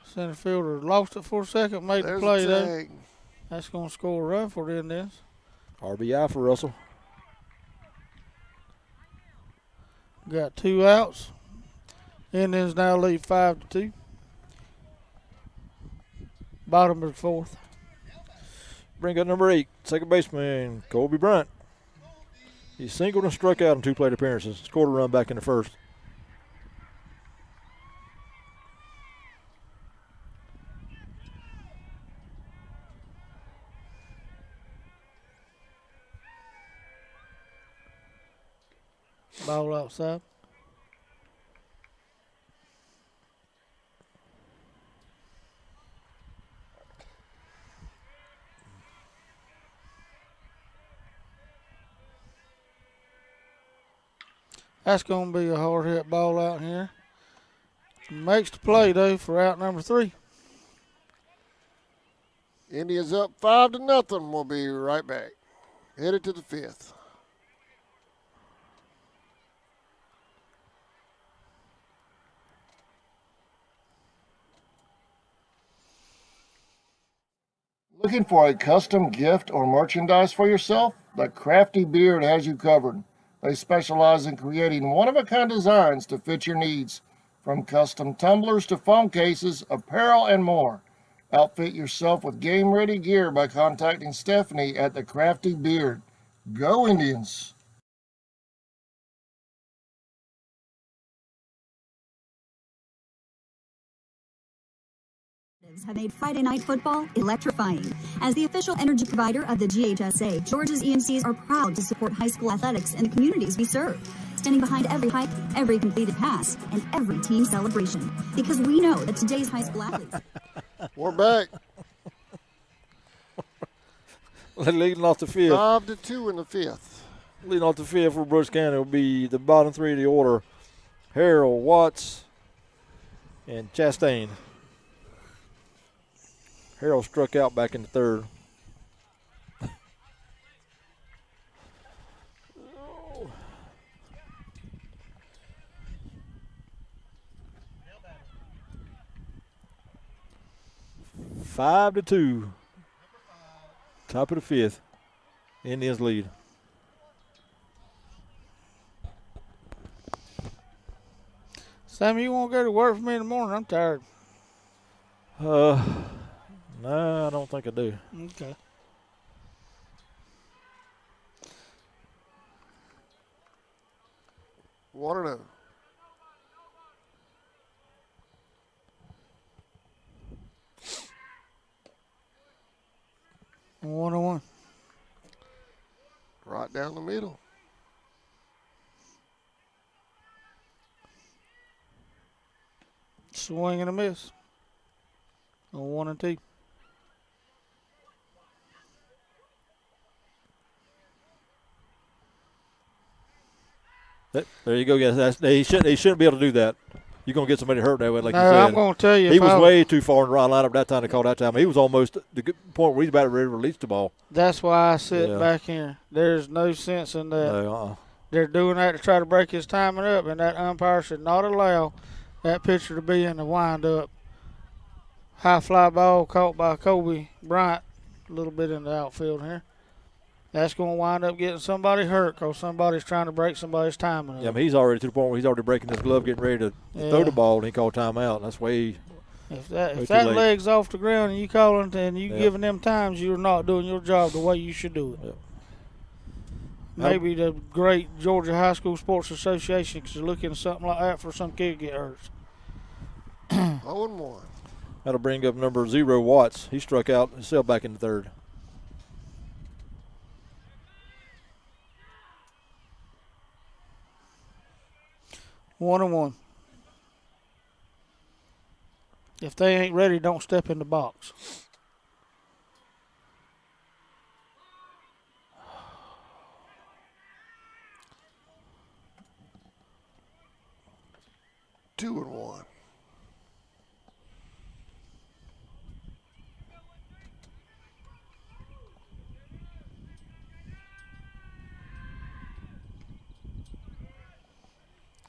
Center fielder lost it for a second, made There's the play a though. tag. That's going to score a run for the Indians. RBI for Russell. Got 2 outs. Indians now lead 5-2. Bottom of the fourth. Bring up number 8, second baseman, Colby Bryant. He singled and struck out in 2 plate appearances. Scored a run back in the first. Ball outside. That's going to be a hard hit ball out here. Makes the play though for out number 3. Indians up 5-0. We'll be right back. Headed to the 5th. Looking for a custom gift or merchandise for yourself? The Crafty Beard has you covered. They specialize in creating one-of-a-kind designs to fit your needs, from custom tumblers to phone cases, apparel, and more. Outfit yourself with game-ready gear by contacting Stephanie at the Crafty Beard. Go Indians! Have made Friday Night Football electrifying. As the official energy provider of the GHSA, Georgia's EMCs are proud to support high school athletics in the communities we serve, standing behind every hike, every completed pass, and every team celebration. Because we know that today's high school athletes... We're back. Leading off the 5th. 5-2 in the 5th. Leading off the 5th for Brooks County will be the bottom 3 of the order. Harold, Watts, and Chastain. Harold struck out back in the 3rd. Five to 2. Top of the 5th. Indians lead. Sammy, you want to go to work for me in the morning? I'm tired. No, I don't think I do. Okay. One and oh. One and one. Right down the middle. Swing and a miss. A 1 and 2. There you go, guys. He shouldn't be able to do that. You're going to get somebody hurt that way, like No, you said. I'm going to tell you. He was way too far in the right lineup that time to call that time. He was almost the point where he's about ready to release the ball. That's why I sit back here. There's no sense in that. No, They're doing that to try to break his timing up, and that umpire should not allow that pitcher to be in the wind-up. High fly ball caught by Kobe Bryant a little bit in the outfield here. That's going to wind up getting somebody hurt because somebody's trying to break somebody's timing up. Yeah, I mean, he's already to the point where he's already breaking his glove, getting ready to throw the ball, and he called timeout. That's way If that late. leg's off the ground and you calling and you giving them times, you're not doing your job the way you should do it. Yep. Maybe the great Georgia High School Sports Association could look into something like that for some kid to get hurt. 0-1. That'll bring up number 0, Watts. He struck out himself back in the third. One and one. If they ain't ready, don't step in the box. Two and one.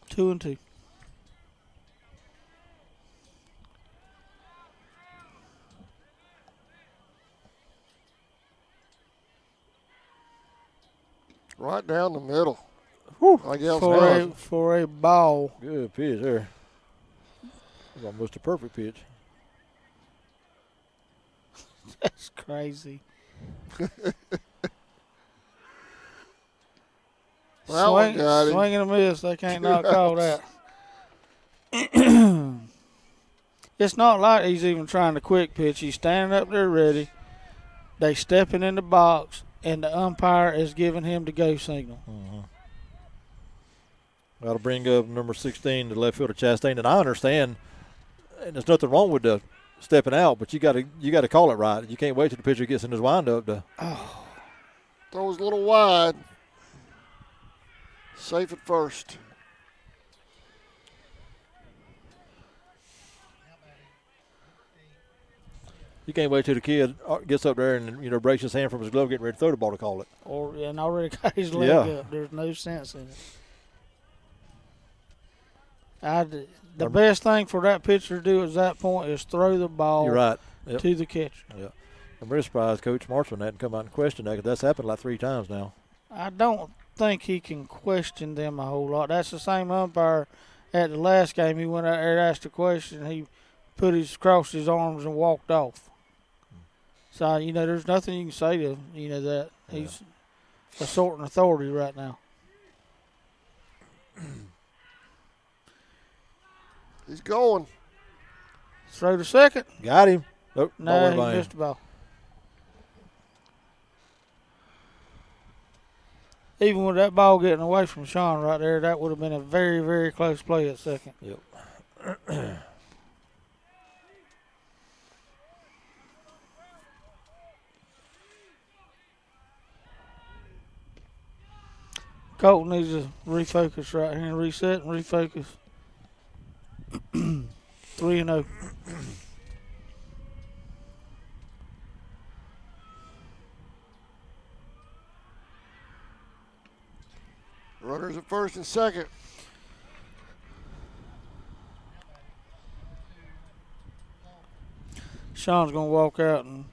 Two and two. Right down the middle. Whew. I guess For a ball. Good pitch there. It was almost a perfect pitch. That's crazy. That one got him. Swing and a miss. They can't not call that. It's not like he's even trying to quick pitch. He's standing up there ready. They stepping in the box, and the umpire is giving him the go signal. That'll bring up number 16, the left fielder Chastain. And I understand, and there's nothing wrong with the stepping out, but you got to call it right. You can't wait till the pitcher gets in his windup to. Throws a little wide. Safe at first. You can't wait till the kid gets up there and breaks his hand from his glove, getting ready to throw the ball to call it. And already got his leg up. There's no sense in it. The best thing for that pitcher to do at that point is throw the ball You're right. to the catcher. Yeah. I'm really surprised Coach Marshall hadn't come out and questioned that, because that's happened like 3 times now. I don't think he can question them a whole lot. That's the same umpire at the last game. He went out there and asked a question. He crossed his arms and walked off. So, there's nothing you can say to him, that. He's asserting authority right now. He's going. Throw to second. Got him. Nope. No, he missed the ball. Even with that ball getting away from Sean right there, that would have been a very, very close play at second. Yep. Colton needs to refocus right here and reset and refocus. 3-0. Runners at first and second. Sean's going to walk out and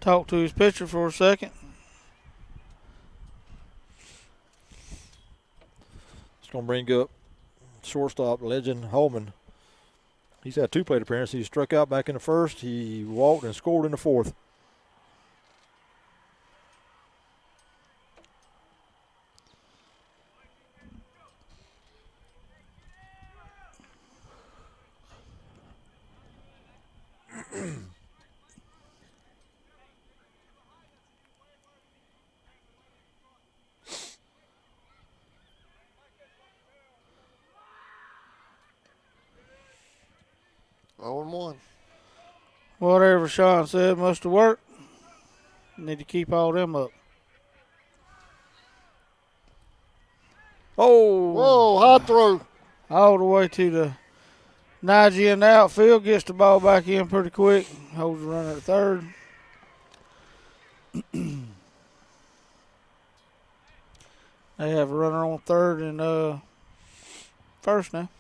talk to his pitcher for a second. It's going to bring up shortstop legend Holman. He's had 2 plate appearances. He struck out back in the first. He walked and scored in the fourth. Oh and 1. Whatever Sean said must have worked. Need to keep all them up. Oh! Whoa, high throw. All the way to the Najee in the outfield. Gets the ball back in pretty quick. Holds the runner at third. They have a runner on third and first now.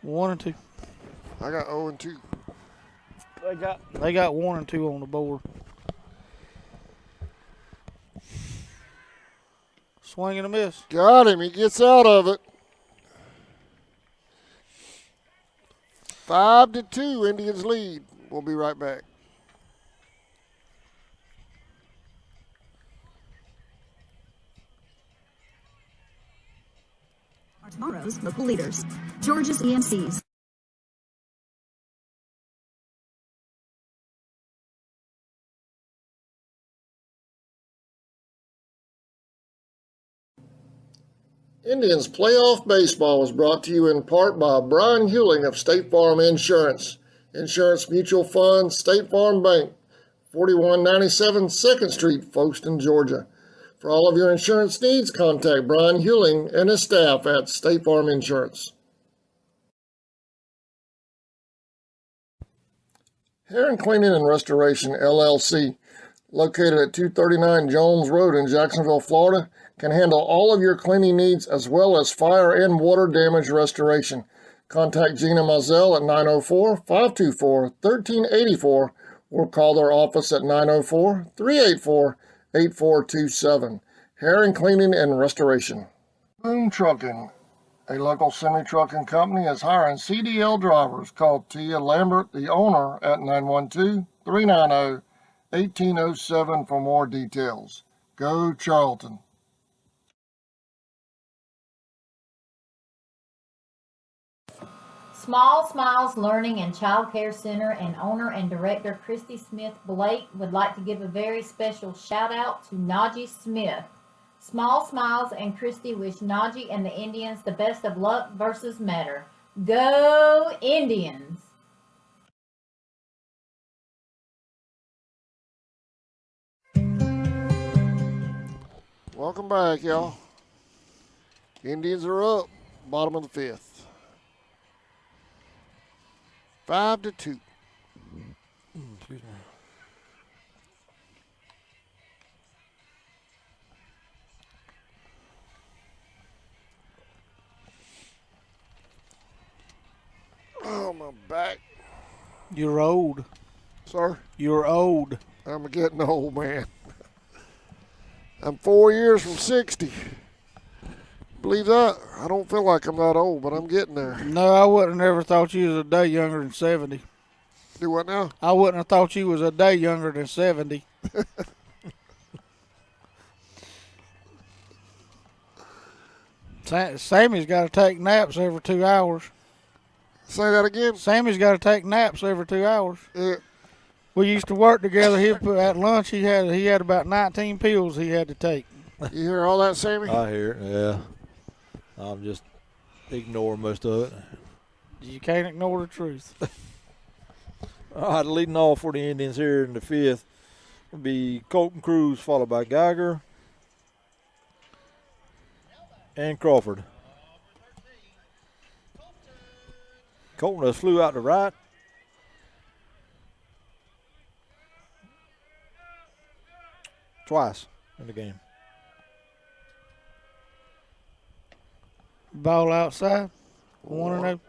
One and two. I got 0 and 2. They got 1 and 2 on the board. Swing and a miss. Got him. He gets out of it. 5-2, Indians lead. We'll be right back. Are tomorrow's local leaders. Georgia's EMCs. Indians Playoff Baseball was brought to you in part by Brian Hewling of State Farm Insurance, Insurance Mutual Fund, State Farm Bank, 4197 2nd Street, Folkestone, Georgia. For all of your insurance needs, contact Brian Hewling and his staff at State Farm Insurance. Heron Cleaning and Restoration, LLC, located at 239 Jones Road in Jacksonville, Florida, can handle all of your cleaning needs as well as fire and water damage restoration. Contact Gina Mazel at 904-524-1384 or call their office at 904-384-8427. Heron Cleaning and Restoration. Boom Trucking, a local semi-trucking company, is hiring CDL drivers. Call Tia Lambert, the owner, at 912-390-1807 for more details. Go Charlton. Small Smiles Learning and Child Care Center and owner and director Christy Smith Blake would like to give a very special shout out to Najee Smith. Small Smiles and Christy wish Najee and the Indians the best of luck versus Matter. Go Indians! Welcome back, y'all. Indians are up, bottom of the 5th. 5-2. Excuse me. Oh, my back. You're old. Sir? You're old. I'm getting old, man. I'm 4 years from 60. Believe that? I don't feel like I'm that old, but I'm getting there. No, I wouldn't have never thought you was a day younger than 70. Do what now? I wouldn't have thought you was a day younger than 70. Sammy's got to take naps every 2 hours. Say that again? Sammy's got to take naps every 2 hours. Yeah. We used to work together. At lunch, he had about 19 pills he had to take. You hear all that, Sammy? I hear it, yeah. I'm just ignoring most of it. You can't ignore the truth. All right, leading off for the Indians here in the 5th will be Colton Cruz, followed by Geiger and Crawford. Colton has flew out to right. Twice in the game. Ball outside. 1-0.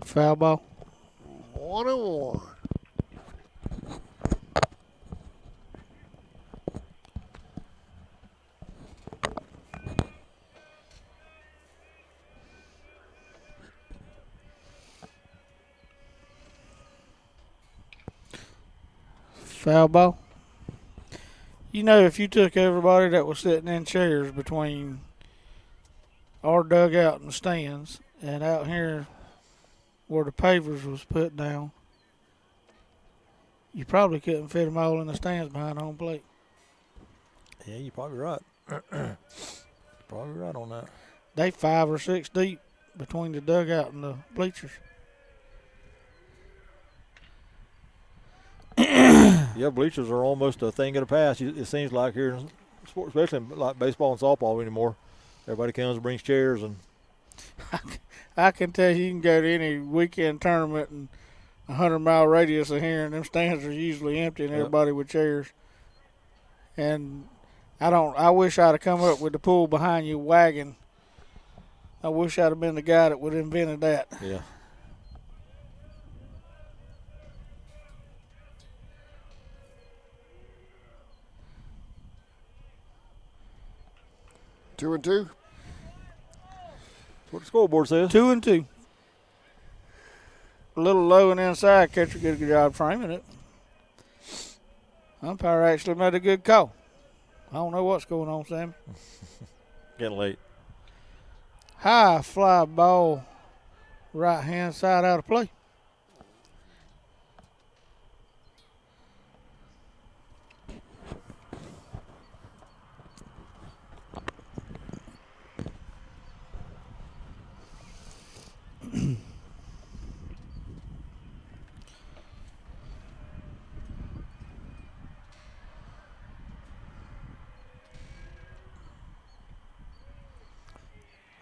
Foul ball. 1-1. Foul ball. You know, if you took everybody that was sitting in chairs between our dugout and the stands and out here where the pavers was put down, you probably couldn't fit them all in the stands behind home plate. Yeah, you're probably right. Probably right on that. They 5 or 6 deep between the dugout and the bleachers. Yeah, bleachers are almost a thing of the past. It seems like here in sports, especially like baseball and softball anymore. Everybody comes and brings chairs, and I can tell you can go to any weekend tournament in a 100-mile radius of here, and them stands are usually empty and everybody with chairs. And I wish I'd have come up with the pull behind you wagon. I wish I'd have been the guy that would have invented that. yeah. Two and two. That's what the scoreboard says. 2-2. A little low and inside. Catcher did a good job framing it. Umpire actually made a good call. I don't know what's going on, Sam. Getting late. High fly ball, right hand side out of play.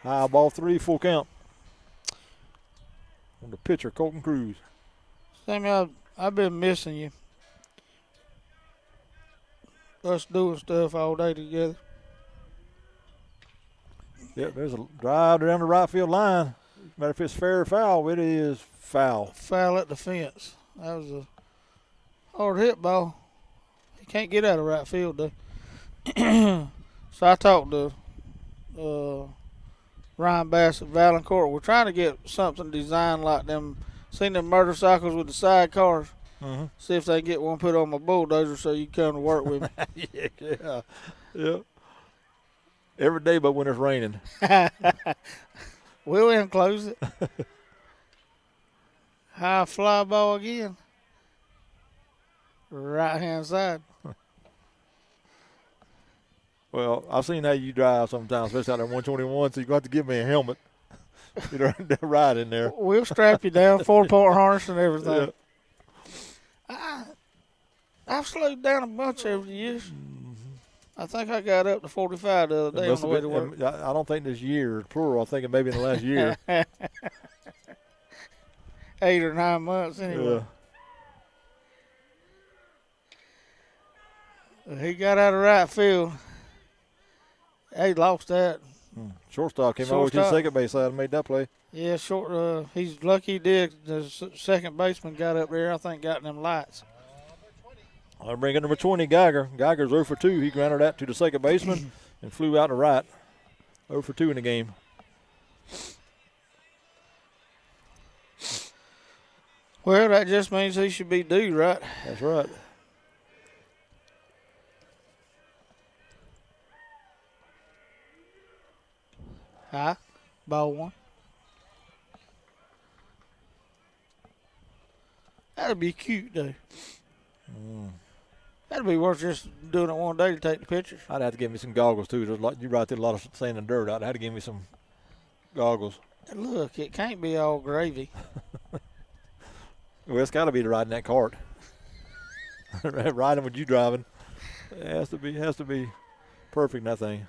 High ball 3, full count. On the pitcher, Colton Cruz. Sammy, I've been missing you. Us doing stuff all day together. Yep, there's a drive down the right field line. No matter if it's fair or foul, it is foul. Foul at the fence. That was a hard hit ball. He can't get out of right field though. So I talked to Ryan Bass at Valancourt. We're trying to get something designed like them. Seen them motorcycles with the side cars. Mm-hmm. See if they can get one put on my bulldozer so you can come to work with me. yeah. Every day but when it's raining. We'll enclose it. High fly ball again. Right hand side. Well, I've seen how you drive sometimes, especially out there 121, so you're going to have to give me a helmet. You're right in there. We'll strap you down, 4-point harness and everything. Yeah. I've slowed down a bunch over the years. I think I got up to 45 the other day on the way to work. I don't think this year, plural. I think it maybe in the last year. 8 or 9 months anyway. Yeah. He got out of right field. He lost that. Shortstop came over to the second base side and made that play. Yeah, short. He's lucky he did. The second baseman got up there, I think, got them lights. I'll bring in number 20, Geiger. Geiger's 0 for 2. He grounded that to the second baseman and flew out to right. 0 for 2 in the game. Well, that just means he should be due, right? That's right. High, ball 1. That'd be cute, though. That'd be worth just doing it one day to take the pictures. I'd have to give me some goggles, too. You right there, a lot of sand and dirt. I'd have to give me some goggles. Look, it can't be all gravy. Well, it's got to be to ride in that cart. Riding with you driving. It has to be perfect in that thing.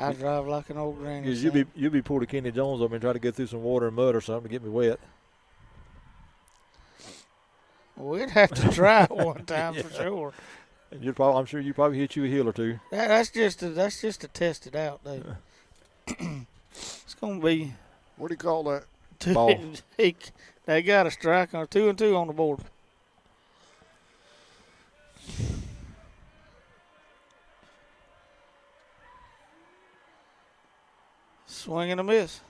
I drive like an old granny. Because you'll be pulled a Kenny Jones up and try to get through some water and mud or something to get me wet. We'd have to try it one time for sure. And I'm sure you probably hit you a heel or two. That's just to test it out, though. It's gonna be. What do you call that? Ball. They got a strike on 2-2 on the board. Swing and a miss.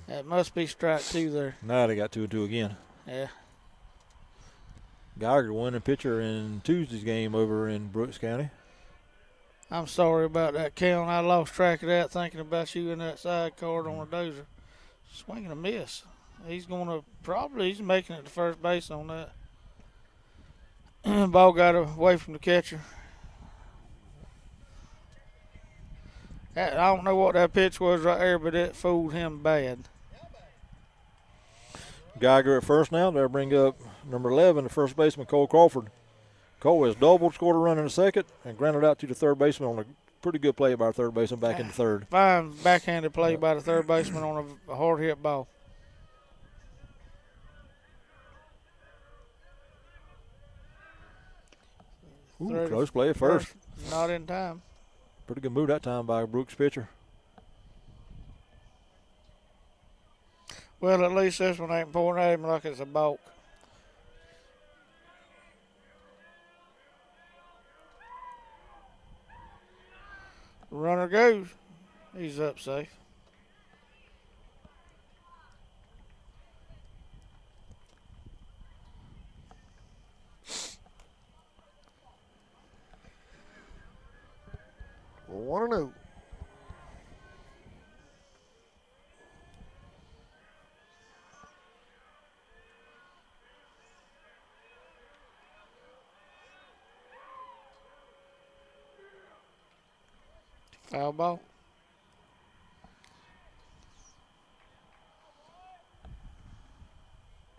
That must be strike 2 there. Now they got 2-2 again. Yeah. Geiger winning pitcher in Tuesday's game over in Brooks County. I'm sorry about that, Kel. I lost track of that thinking about you in that side card on a dozer. Swing and a miss. He's making it to first base on that. Ball got away from the catcher. I don't know what that pitch was right there, but it fooled him bad. Geiger at first now. They'll bring up number 11, the first baseman, Cole Crawford. Cole has doubled, scored a run in the second, and grounded out to the third baseman on a pretty good play by our third baseman back in the third. Fine backhanded play by the third baseman on a hard hit ball. Ooh, close play at first. Not in time. Pretty good move that time by Brooks pitcher. Well, at least this one ain't pouring at him like it's a balk. Runner goes. He's up safe. Well, 1-0. Foul ball.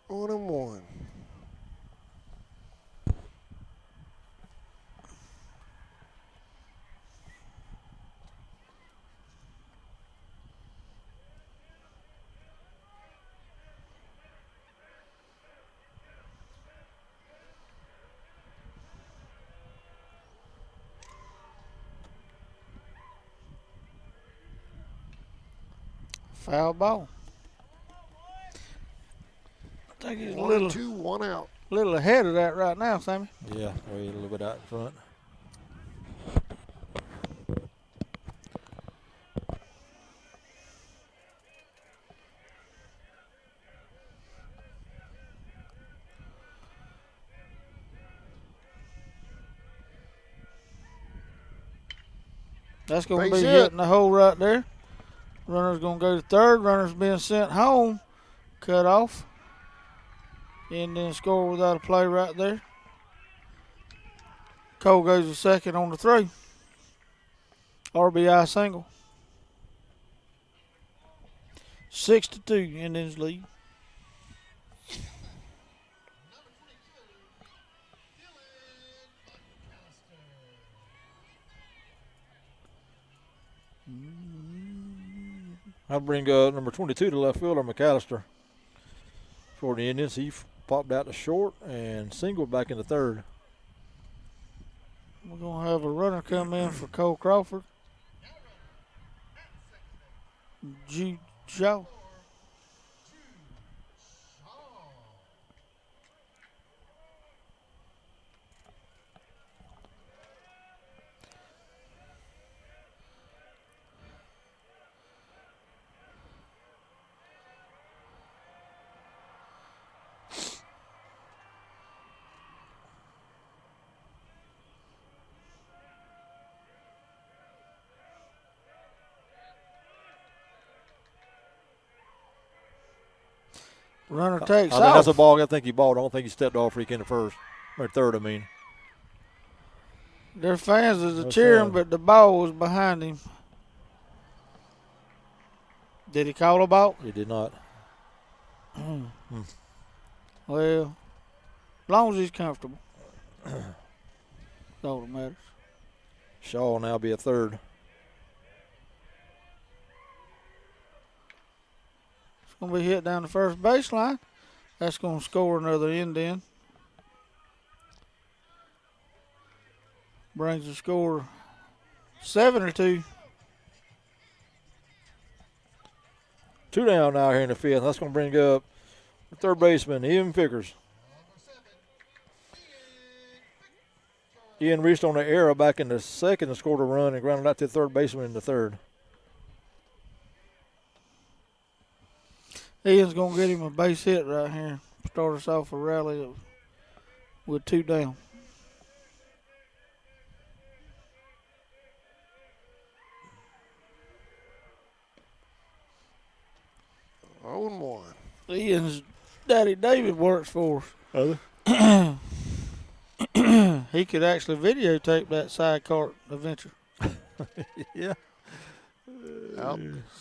One and one. Foul ball. I think he's a 1-2, 1 out. little ahead of that right now, Sammy. Yeah, way a little bit out in front. That's going to Base be hit. hitting the hole right there. Runner's going to go to third. Runner's being sent home. Cut off. And then score without a play right there. Cole goes to second on the throw. RBI single. 6-2, Indians lead. I'll bring number 22 to left fielder, McAllister. For the Indians, he popped out to short and singled back into third. We're going to have a runner come in for Cole Crawford. Jude Shaw. Runner takes I think off. that's a ball. I think he balled. I don't think he stepped off freak into first. Or third, I mean. Their fans is What's cheering, that? but the ball was behind him. Did he call a ball? He did not. Well, as long as he's comfortable. That's all that matters. Shaw will now be a third. It's going to be hit down the first baseline. That's going to score another Indian. Brings the score 7-2. 2 down now here in the 5th. That's going to bring up the third baseman, Ian Vickers. Ian reached on the error back in the 2nd and scored a run and grounded out to the third baseman in the 3rd. Ian's going to get him a base hit right here. Start us off a rally with 2 down. Oh, and 1. Ian's daddy David works for us. He could actually videotape that sidecar adventure Yeah.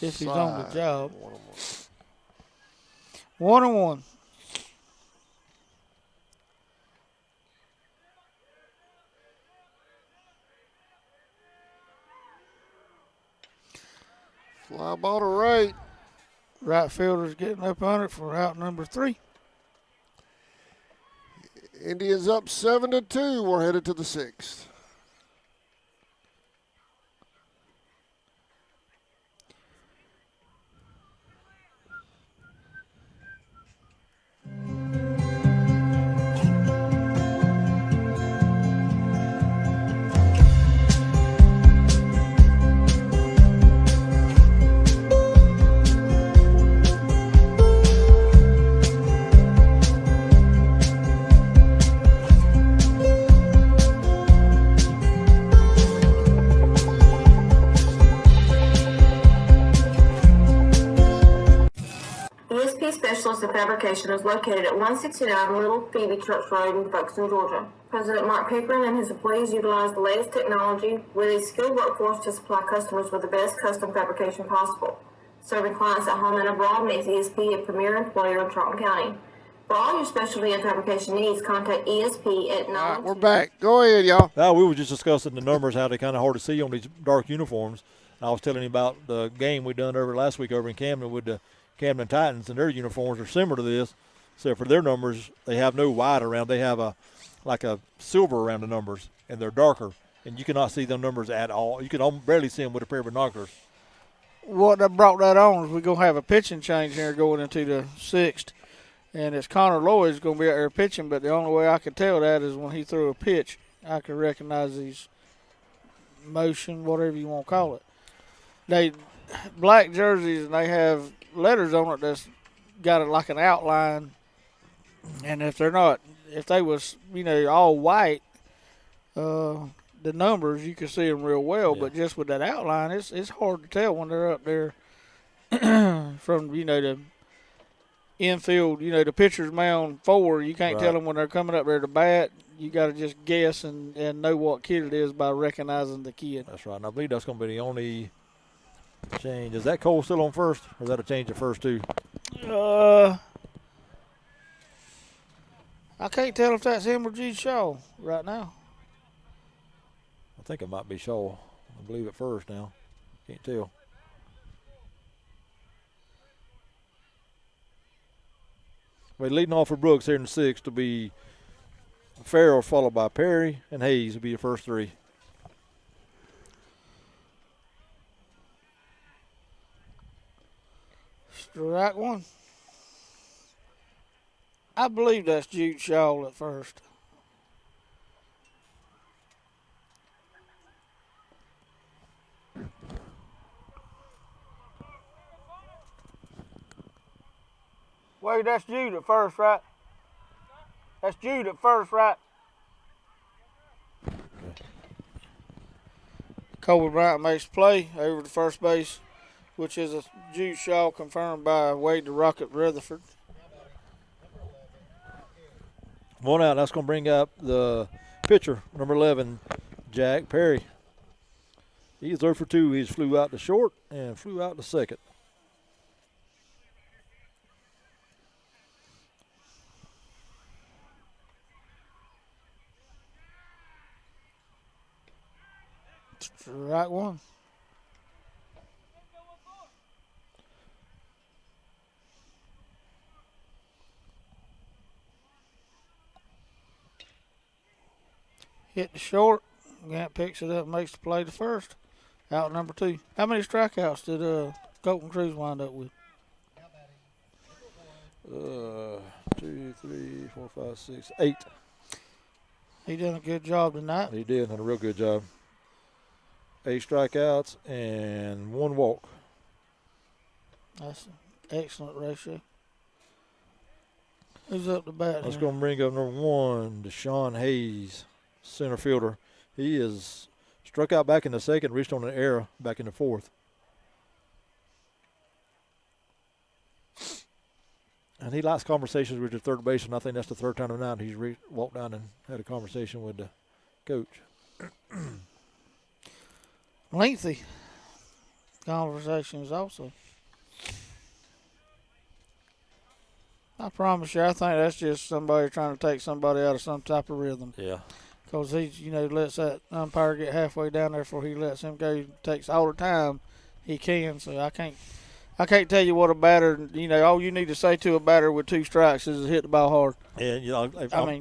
if he's on the job. 1 1-1. Fly ball to right. Right fielder's getting up on it for out number 3. Indians up 7-2. We're headed to the 6th. ESP Specialist in Fabrication is located at 169 Little Phoebe Church Road in Folkestone, Georgia. President Mark Pickering and his employees utilize the latest technology with a skilled workforce to supply customers with the best custom fabrication possible. Serving clients at home and abroad makes ESP a premier employer in Charlton County. For all your specialty and fabrication needs, contact ESP at 9. All right, we're back. Go ahead, y'all. Now, we were just discussing the numbers, how they're kind of hard to see on these dark uniforms. I was telling you about the game we done over last week over in Camden with the Camden Titans, and their uniforms are similar to this. So for their numbers, they have no white around. They have a silver around the numbers, and they're darker. And you cannot see them numbers at all. You can barely see them with a pair of binoculars. What that brought that on is we're going to have a pitching change here going into the 6th. And it's Connor Lloyd's going to be out there pitching, but the only way I could tell that is when he threw a pitch, I could recognize his motion, whatever you want to call it. They black jerseys, and they have letters on it that's got it like an outline. And if they was, all white, the numbers, you can see them real well. Yeah. But just with that outline, it's hard to tell when they're up there from, the infield, the pitcher's mound forward. You can't tell them when they're coming up there to bat. You got to just guess and know what kid it is by recognizing the kid. That's right. And I believe that's going to be the only change. Is that Cole still on first, or is that a change of first 2? I can't tell if that's him or G. Shaw right now. I think it might be Shaw. I believe at first now. Can't tell. Well, leading off for Brooks here in the 6th will be Farrell, followed by Perry, and Hayes will be the first 3. Strike 1. I believe that's Jude Shaw at first. Wait, that's Jude at first, right? That's Jude at first, right? Colby Bryant makes play over to first base, which is a Jude Shaw confirmed by Wade the Rocket Rutherford. 1 out. That's going to bring up the pitcher, number 11, Jack Perry. He's 0 for 2. He's flew out to short and flew out to second. Strike 1. Hit the short. Gant picks it up, makes the play to first. Out number 2. How many strikeouts did Colton Cruz wind up with? 2, 3, 4, 5, 6, 8. He done a good job tonight. He did a real good job. 8 strikeouts and 1 walk. That's an excellent ratio. Who's up to bat? Let's here? go and bring up number 1, Deshaun Hayes, center fielder. He is struck out back in the second, reached on an error back in the fourth. And he likes conversations with the third baseman. I think that's the third time tonight he's walked down and had a conversation with the coach. Lengthy conversations also. I promise you, I think that's just somebody trying to take somebody out of some type of rhythm. Yeah. Because he, lets that umpire get halfway down there before he lets him go. He takes all the time he can. So I can't tell you what a batter. All you need to say to a batter with 2 strikes is hit the ball hard. And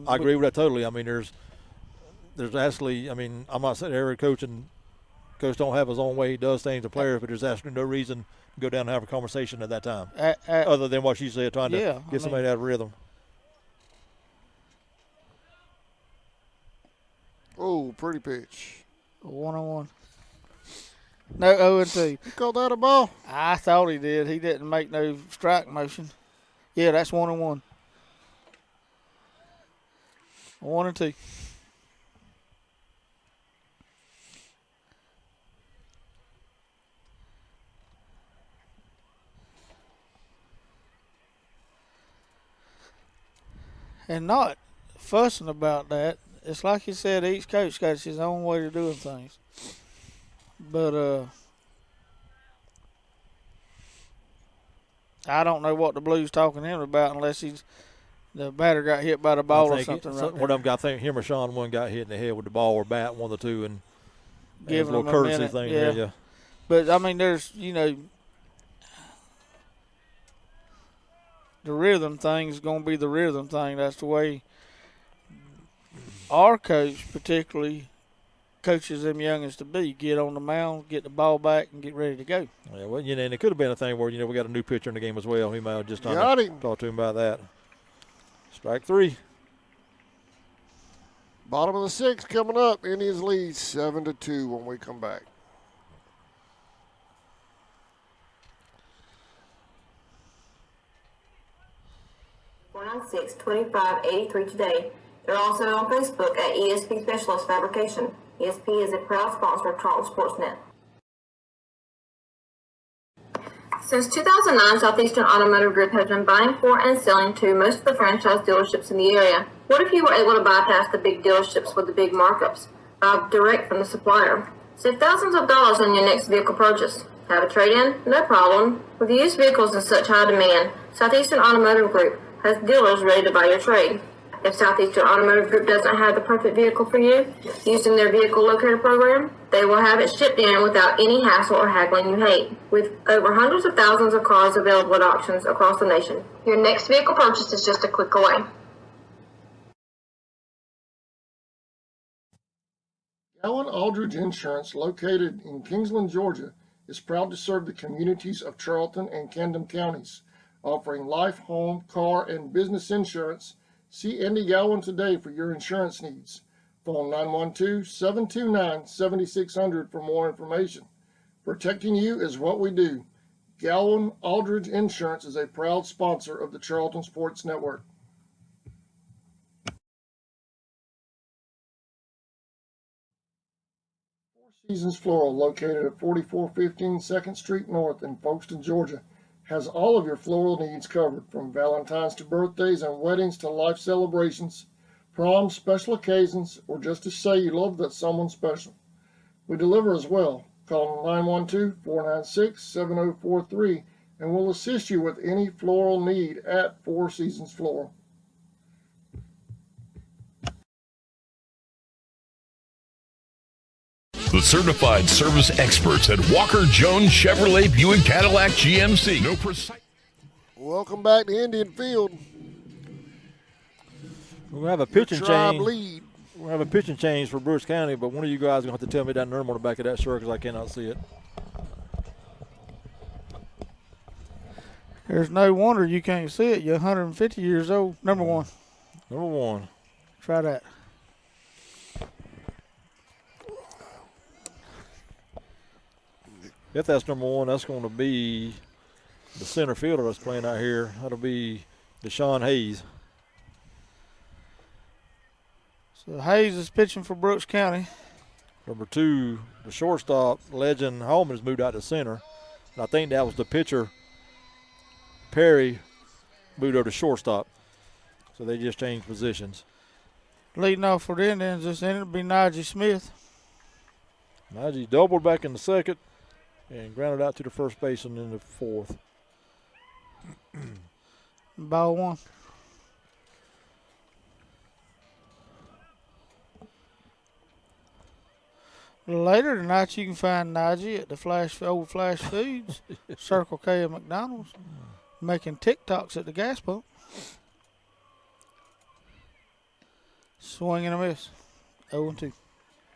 I agree with that totally. I mean, there's actually. I mean, I'm not saying every coach don't have his own way he does things to players, but there's actually no reason to go down and have a conversation at that time, other than what you said, trying to get somebody out of rhythm. Oh, pretty pitch. 1-1. No, 0-2. You called that a ball? I thought he did. He didn't make no strike motion. Yeah, that's 1-1. 1-2. And not fussing about that. It's like you said, each coach got his own way of doing things. But I don't know what the Blues talking to him about unless the batter got hit by the ball or something. One of them got, I think him or Sean, one got hit in the head with the ball or bat, one of the two, and give a little courtesy minute. thing Yeah. there. Yeah. But I mean, there's the rhythm thing is going to be the rhythm thing. That's the way our coach particularly coaches them youngins to be. Get on the mound, get the ball back, and get ready to go. Yeah, well, and it could have been a thing where, we got a new pitcher in the game as well. He might have just talk to him about that. Strike 3. Bottom of the 6th coming up. Indians lead 7-2 when we come back. On 6-25-83 today. They're also on Facebook at ESP Specialist Fabrication. ESP is a proud sponsor of Charlton Sportsnet. Since 2009, Southeastern Automotive Group has been buying for and selling to most of the franchise dealerships in the area. What if you were able to bypass the big dealerships with the big markups? Buy direct from the supplier. Save thousands of dollars on your next vehicle purchase. Have a trade-in? No problem. With used vehicles in such high demand, Southeastern Automotive Group has dealers ready to buy your trade. If Southeastern Automotive Group doesn't have the perfect vehicle for you, using their vehicle locator program, they will have it shipped in without any hassle or haggling you hate. With over hundreds of thousands of cars available at auctions across the nation, your next vehicle purchase is just a click away. Allen Aldridge Insurance, located in Kingsland, Georgia, is proud to serve the communities of Charlton and Camden counties, offering life, home, car, and business insurance. See Andy Gowan today for your insurance needs. Phone 912-729-7600 for more information. Protecting you is what we do. Gowan Aldridge Insurance is a proud sponsor of the Charlton Sports Network. Four Seasons Floral, located at 4415 2nd Street North in Folkestone, Georgia, has all of your floral needs covered, from Valentine's to birthdays and weddings to life celebrations, proms, special occasions, or just to say you love that someone special. We deliver as well. Call 912-496-7043 and we'll assist you with any floral need at Four Seasons Floral. The certified service experts at Walker Jones Chevrolet Buick Cadillac GMC. No precise. Welcome back to Indian Field. We're going to have a pitching Tribe change. lead. We're having a pitching change for Brooks County, but one of you guys is going to have to tell me that number on the back of that shirt because I cannot see it. There's no wonder you can't see it. You're 150 years old. Number one. Number 1. Try that. If that's number 1, that's going to be the center fielder that's playing out here. That'll be Deshaun Hayes. So Hayes is pitching for Brooks County. Number 2, the shortstop, Legend Holman, has moved out to center. And I think that was the pitcher, Perry, moved over to shortstop. So they just changed positions. Leading off for the Indians this inning will be Najee Smith. Najee doubled back in the second and grounded out to the first baseman in the fourth. Ball 1. Later tonight, you can find Najee at the old Flash Foods, Circle K at McDonald's, making TikToks at the gas pump. Swing and a miss. 0-2.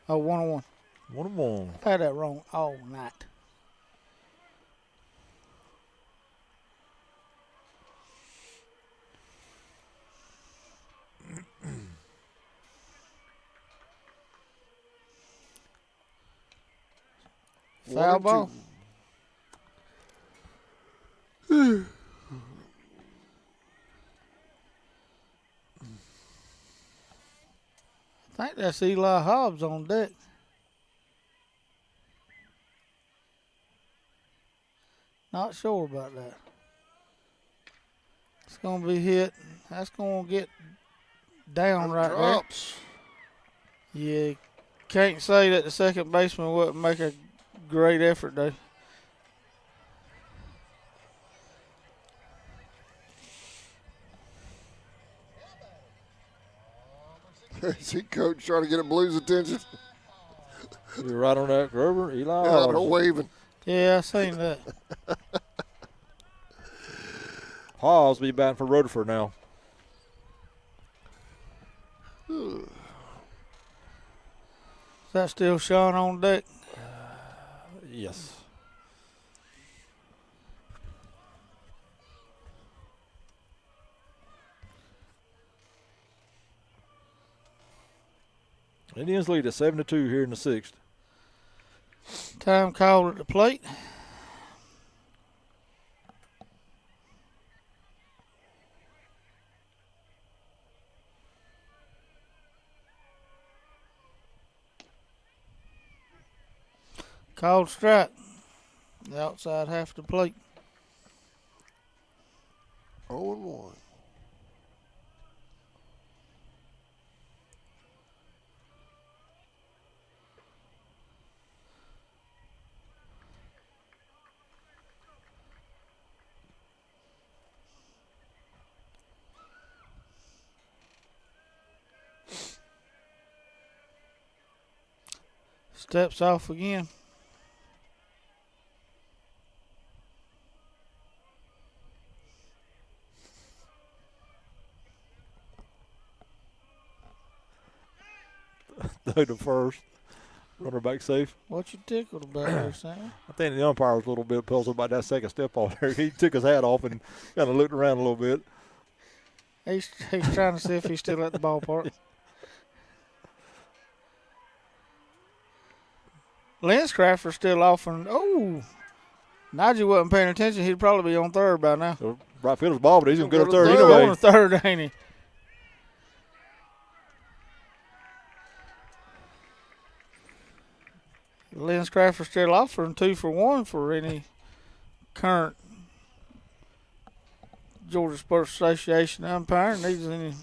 Oh, 1-1. 1-1. I had that wrong all night. Foul ball. I think that's Eli Hobbs on deck. Not sure about that. It's going to be hit. That's going to get down right Drops. there. Yeah, can't say that the second baseman wouldn't make a great effort, though. See coach trying to get a Blues attention. You're right on that, Grover. Eli Out there Hobbs. waving. Yeah, I seen that. Hobbs be batting for Rutherford now. Is that still Sean on deck? Yes. Indians lead at 7-2 here in the sixth. Time called at the plate. Called strike. The outside half of the plate. 0-1. Steps off again. Throw to first. Runner back safe. What you tickled about there, Sam? I think the umpire was a little bit puzzled about that second step on there. He took his hat off and kind of looked around a little bit. He's trying to see if he's still at the ballpark. Linscrafter's still offering. Oh, Najee wasn't paying attention. He'd probably be on third by now. So right fielder's ball, but he's going to go to third He's anyway. on third, ain't he? Linscrafter's still offering 2-for-1 for any current Georgia Sports Association umpire needs any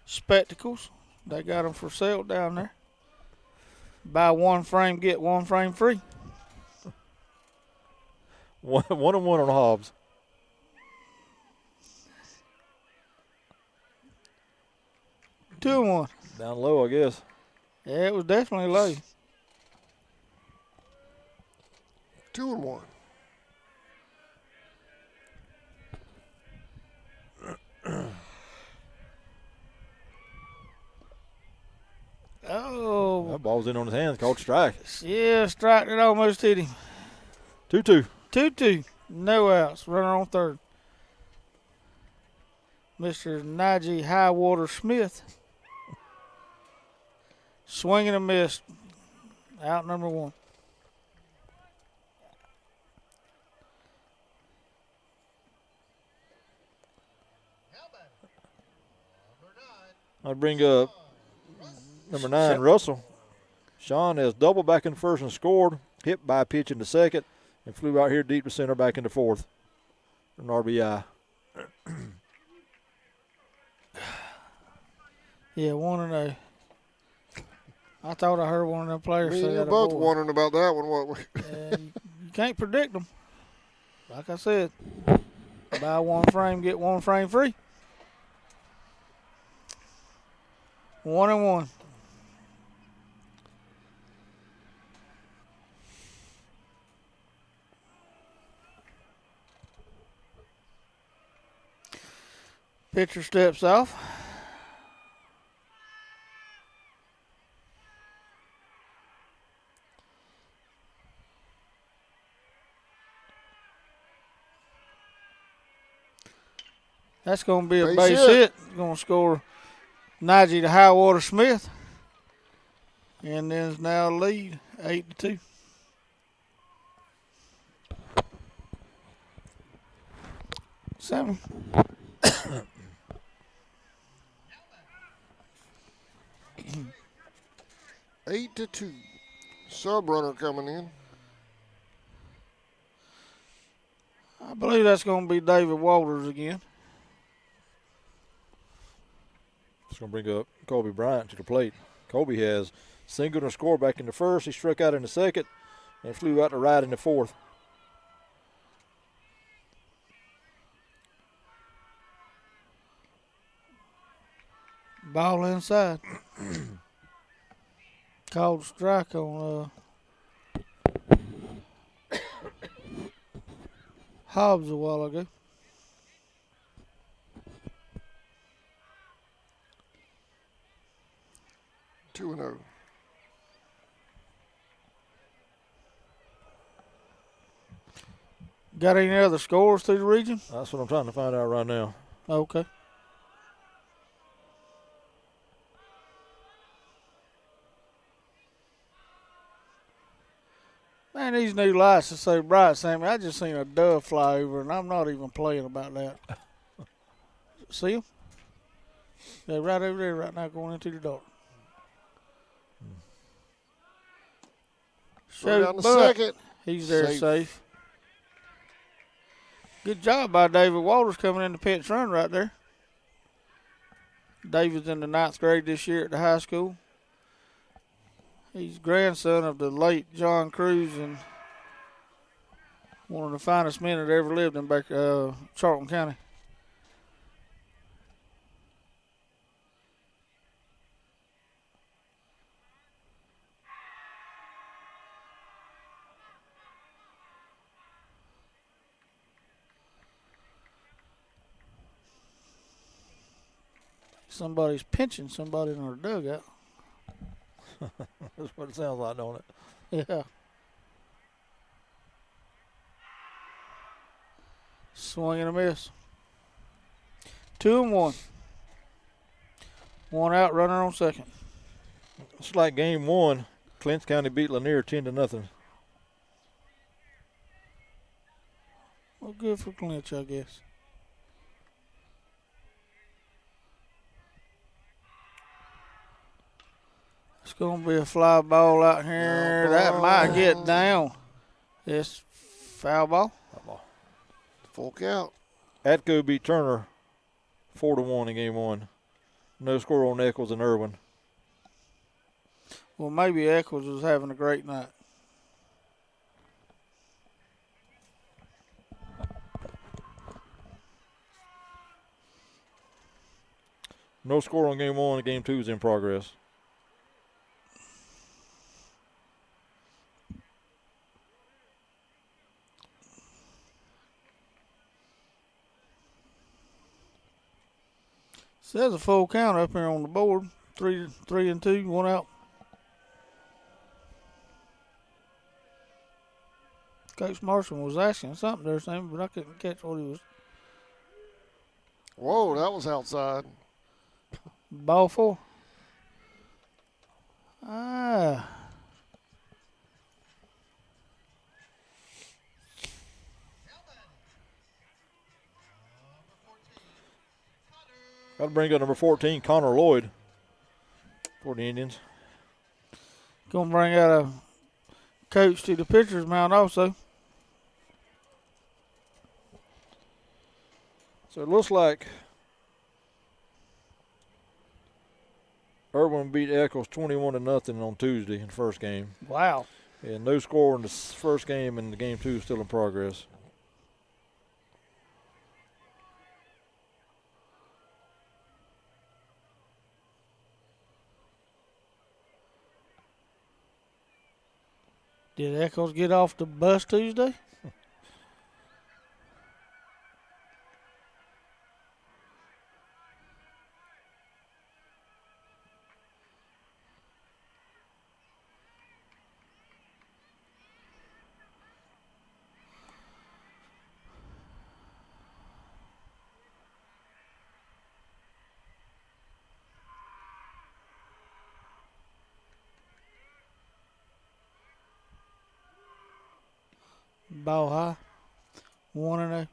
spectacles. They got them for sale down there. Buy one frame, get one frame free. 1-1 on Hobbs. Two and one. Down low, I guess. Yeah, it was definitely low. 2-1. Ball's in on his hands, called strike. Yeah, strike that almost hit him. 2-2. 2-2. No outs. Runner on third. Mr. Najee Highwater Smith. Swinging a miss. Out number one. I'll bring up number 9, Russell. Sean has doubled back in first and scored. Hit by a pitch into second and flew out here deep to center back into fourth. An RBI. Yeah, 1-0. I thought I heard one of them players Me say and you that. both wondering about that one. What? You can't predict them. Like I said, buy one frame, get one frame free. 1-1. Pitcher steps off. That's going to be a base hit. Going to score Najee to Highwater Smith. And there's now a lead, 8-2. Sammy. 8-2. Sub runner coming in. I believe that's going to be David Walters again. It's going to bring up Colby Bryant to the plate. Colby has singled and scored back in the first. He struck out in the second and flew out to right in the fourth. Ball inside. Called strike on Hobbs a while ago. Two and 0. Got any other scores through the region? That's what I'm trying to find out right now. Okay. Man, these new lights are so bright, Sammy. I just seen a dove fly over, and I'm not even playing about that. See them? They're right over there right now going into the dark. Straight down the second. He's there safe. Good job by David Walters coming in the pinch run right there. David's in the 9th grade this year at the high school. He's grandson of the late John Cruz and one of the finest men that ever lived in Charlton County. Somebody's pinching somebody in our dugout. That's what it sounds like, don't it? Yeah. Swing and a miss. 2-1. One out, runner on second. It's like game one. Clinton County beat Lanier 10-0. Well, good for Clinch, I guess. It's going to be a fly ball out here. That might get down. It's foul ball. Full count. Atco beat Turner 4-1 in game one. No score on Eccles and Irwin. Well, maybe Eccles was having a great night. No score on game one. Game two is in progress. Says a full count up here on the board. 3-2, one out. Coach Marshall was asking something there, Sammy, but I couldn't catch what he was. Whoa, that was outside. Ball 4. Ah. Got to bring up number 14, Connor Lloyd, for the Indians. Going to bring out a coach to the pitcher's mound also. So it looks like Irwin beat Eccles 21-0 on Tuesday in the first game. Wow. And no score in the first game, and the game 2 is still in progress. Did Eccles get off the bus Tuesday? Ball high. 1-0.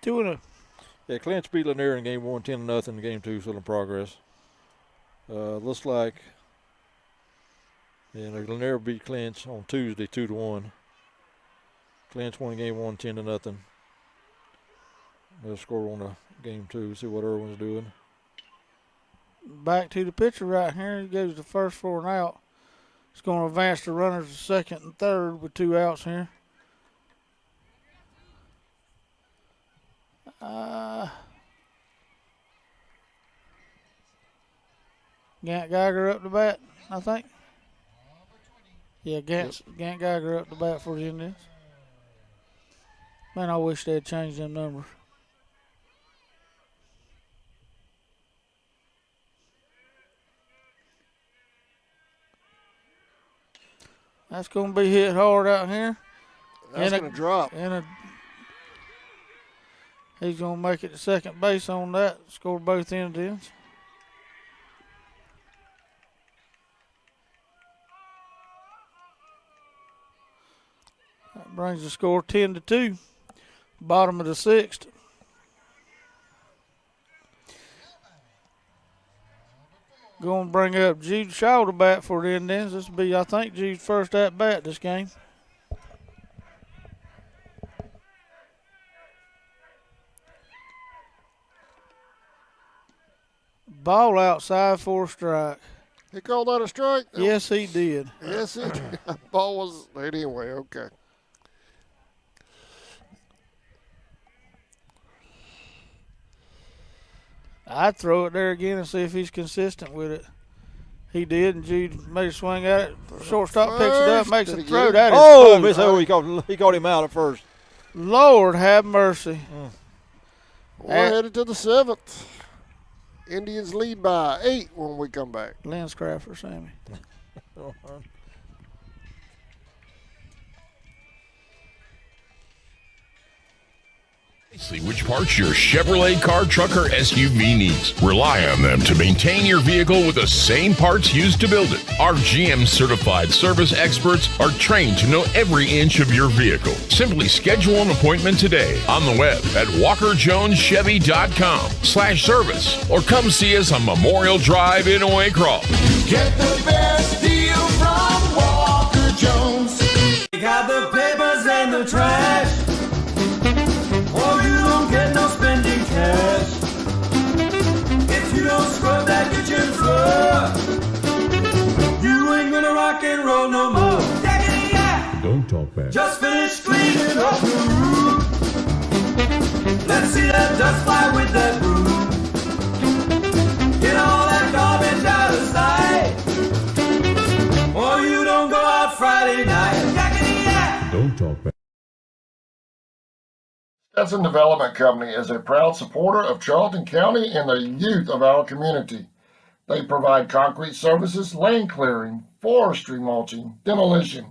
Two and a. Yeah, Clinch beat Lanier in game 1, 10-0. Game 2 still in progress. Looks like Lanier beat Clinch on Tuesday 2-1. Clinch won game 1, 10-0. They'll score on the game 2. See what Irwin's doing. Back to the pitcher right here. He goes to first for an out. It's going to advance the runners to second and third with 2 outs here. Gant Geiger up the bat, I think. Yeah, Gant Geiger up the bat for the Indians. Man, I wish they'd changed them numbers. That's going to be hit hard out here. That's going to drop. He's going to make it to second base on that. Score both Indians. That brings the score 10-2. Bottom of the 6th. Going to bring up Jude Shaw to bat for the Indians. This will be, I think, Jude's first at bat this game. Ball outside for a strike. He called that a strike? Yes, he did. Yes, he did. Ball was anyway. Okay. I'd throw it there again and see if he's consistent with it. He did, and Jude made a swing at it. Shortstop picks it up, makes a throw. That is miss! Oh, he caught him out at first. Lord have mercy. We're headed to the 7th. Indians lead by 8 when we come back. Lenscraft for Sammy. See which parts your Chevrolet car, truck, or SUV needs. Rely on them to maintain your vehicle with the same parts used to build it. Our GM certified service experts are trained to know every inch of your vehicle. Simply schedule an appointment today on the web at walkerjoneschevy.com/service or come see us on Memorial Drive in Waycross. Get the best deal from Walker Jones. You got the papers and the trash. Oh, you don't get no spending cash. If you don't scrub that kitchen floor, you ain't gonna rock and roll no more. Don't talk back. Just finish cleaning up the room. Let's see that dust fly with that broom. Get all that garbage Friday night. Yakety-yak. Don't talk back. Stetson Development Company is a proud supporter of Charlton County and the youth of our community. They provide concrete services, land clearing, forestry mulching, demolition,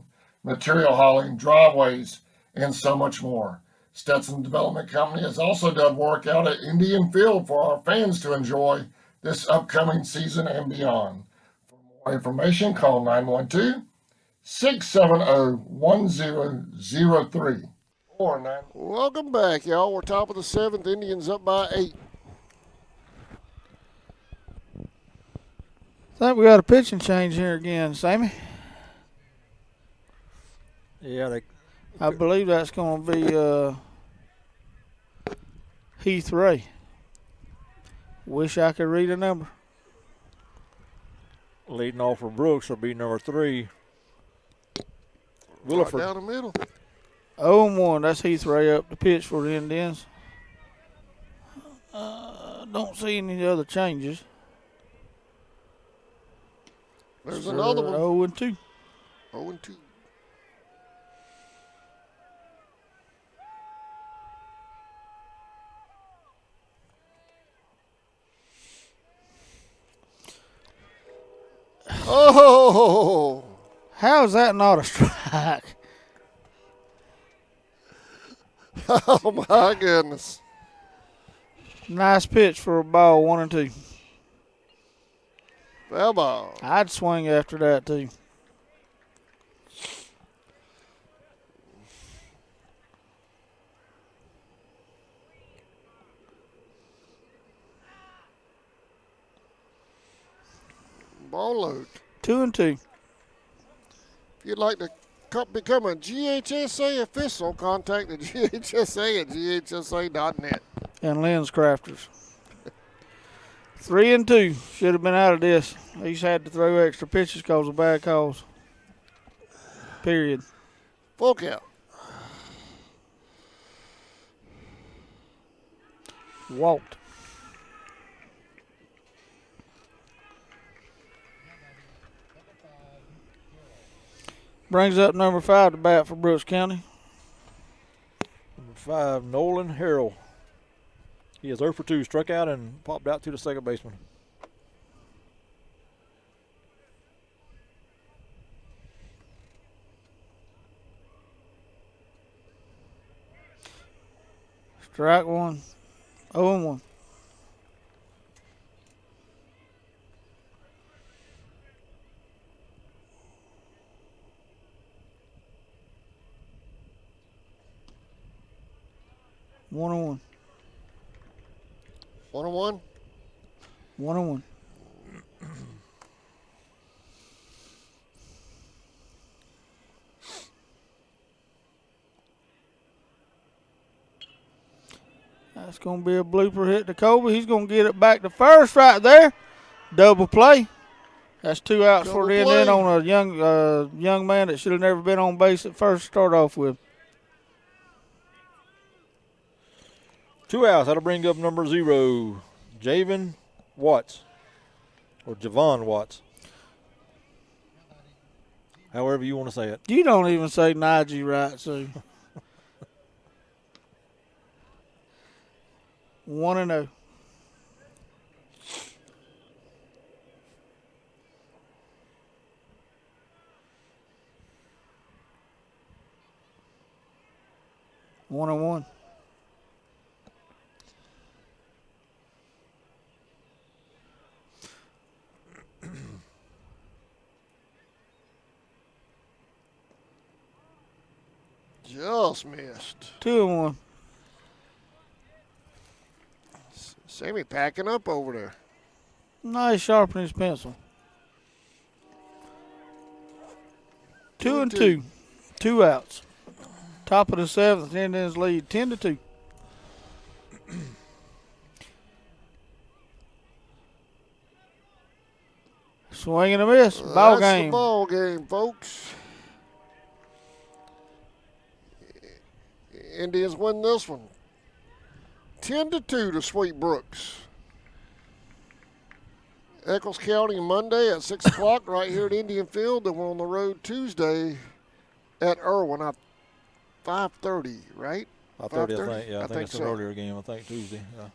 material hauling, driveways, and so much more. Stetson Development Company has also done work out at Indian Field for our fans to enjoy this upcoming season and beyond. For more information, call 912-670-1003. Welcome back, y'all. We're top of the seventh. Indians up by 8. I think we got a pitching change here again, Sammy. Yeah, I believe that's going to be Heath Ray. Wish I could read a number. leading off for Brooks will be number 3. Williford. Right down the middle. 0-1. That's Heath Ray up the pitch for the Indians. Don't see any other changes. There's another one. 0-2. 0-2. Oh! How is that not a strike? Oh, my goodness. Nice pitch for a ball, 1-2. Foul ball. I'd swing after that, too. Ball load. 2-2. If you'd like to become a GHSA official, contact the GHSA at ghsa.net. And Lynn's Crafters. 3-2. Should have been out of this. He's had to throw extra pitches because of bad calls. Period. Full count. Walked. Brings up number 5 to bat for Brooks County. Number 5, Nolan Harrell. He is 0 for 2, struck out and popped out to the second baseman. Strike 1. 0-1. One on one. 1-1. 1-1. That's going to be a blooper hit to Kobe. He's going to get it back to first right there. Double play. That's 2 outs for the Indian on a young man that should have never been on base at first to start off with. 2 outs. That'll bring up number 0, Javon Watts. Or Javon Watts. However you want to say it. You don't even say Najee right, so. 1-0. One on one. Just missed. 2-1. Sammy packing up over there. Nice sharpening his pencil. 2-2. 2 outs. Top of the 7th, Indians lead 10-2. Swing and a miss. Ball That's game. the ball game, folks. Indians win this one. 10-2 to Sweet Brooks. Eccles County Monday at 6 o'clock right here at Indian Field. Then we're on the road Tuesday at Irwin at 5:30, right? 5:30, I think. Yeah, I think it's so. an earlier game. I think Tuesday. Yeah.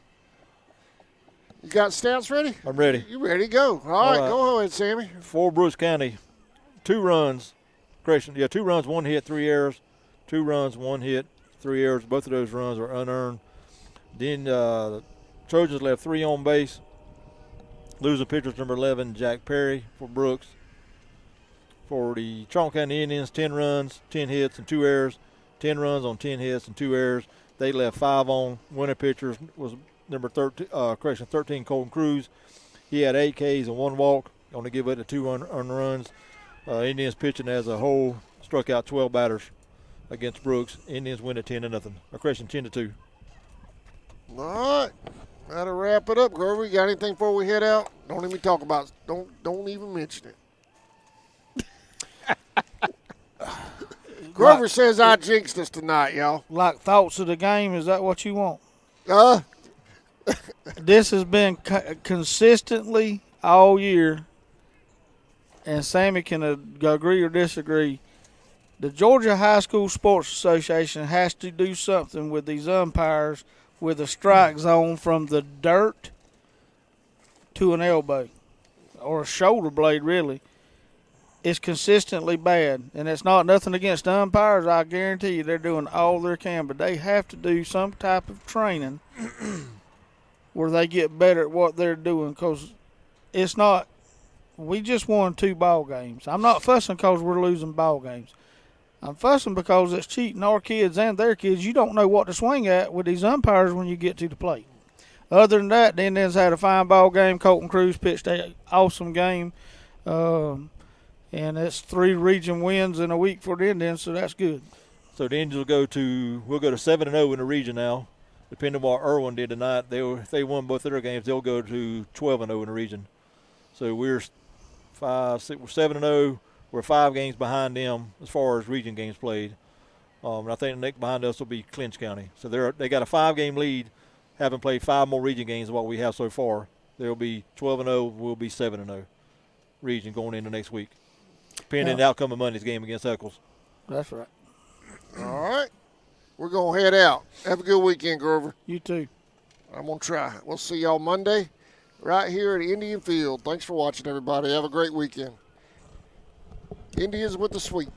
You got stats ready? I'm ready. You ready to go? All right, go ahead, Sammy. For Brooks County, 2 runs. Correction, 2 runs, 1 hit, 3 errors. 2 runs, 1 hit, 3 errors. Both of those runs are unearned. Then the Trojans left 3 on base. Losing pitcher number 11, Jack Perry for Brooks. For the Charlton County Indians, 10 runs, 10 hits, and 2 errors. 10 runs on 10 hits and 2 errors. They left 5 on. Winner pitchers was number 13, Colton Cruz. He had 8 Ks and 1 walk. Only give up to 2 earned runs. Indians pitching as a whole struck out 12 batters against Brooks. Indians win at 10-0. Correction, 10-2. All right. That'll wrap it up, Grover. You got anything before we head out? Don't even talk about it. Don't even mention it. Grover says I jinxed us tonight, y'all. Like thoughts of the game, is that what you want? This has been consistently all year, and Sammy can agree or disagree. The Georgia High School Sports Association has to do something with these umpires with a strike zone from the dirt to an elbow or a shoulder blade, really. It's consistently bad, and it's not nothing against the umpires. I guarantee you they're doing all they can, but they have to do some type of training where they get better at what they're doing, because it's not – we just won 2 ball games. I'm not fussing because we're losing ball games. I'm fussing because it's cheating our kids and their kids. You don't know what to swing at with these umpires when you get to the plate. Other than that, the Indians had a fine ball game. Colton Cruz pitched an awesome game. And it's 3 region wins in a week for the Indians, so that's good. So the Indians will go to 7-0 in the region now. Depending on what Irwin did tonight, if they won both of their games, they'll go to 12-0 in the region. So we're 7-0. We're 5 games behind them as far as region games played. And I think the next behind us will be Clinch County. So they got a 5-game lead, having played 5 more region games than what we have so far. They'll be 12-0. We'll be 7-0 region going into next week, pending the outcome of Monday's game against Eccles. That's right. All right. We're going to head out. Have a good weekend, Grover. You too. I'm going to try. We'll see y'all Monday right here at Indian Field. Thanks for watching, everybody. Have a great weekend. Indians with the sweep.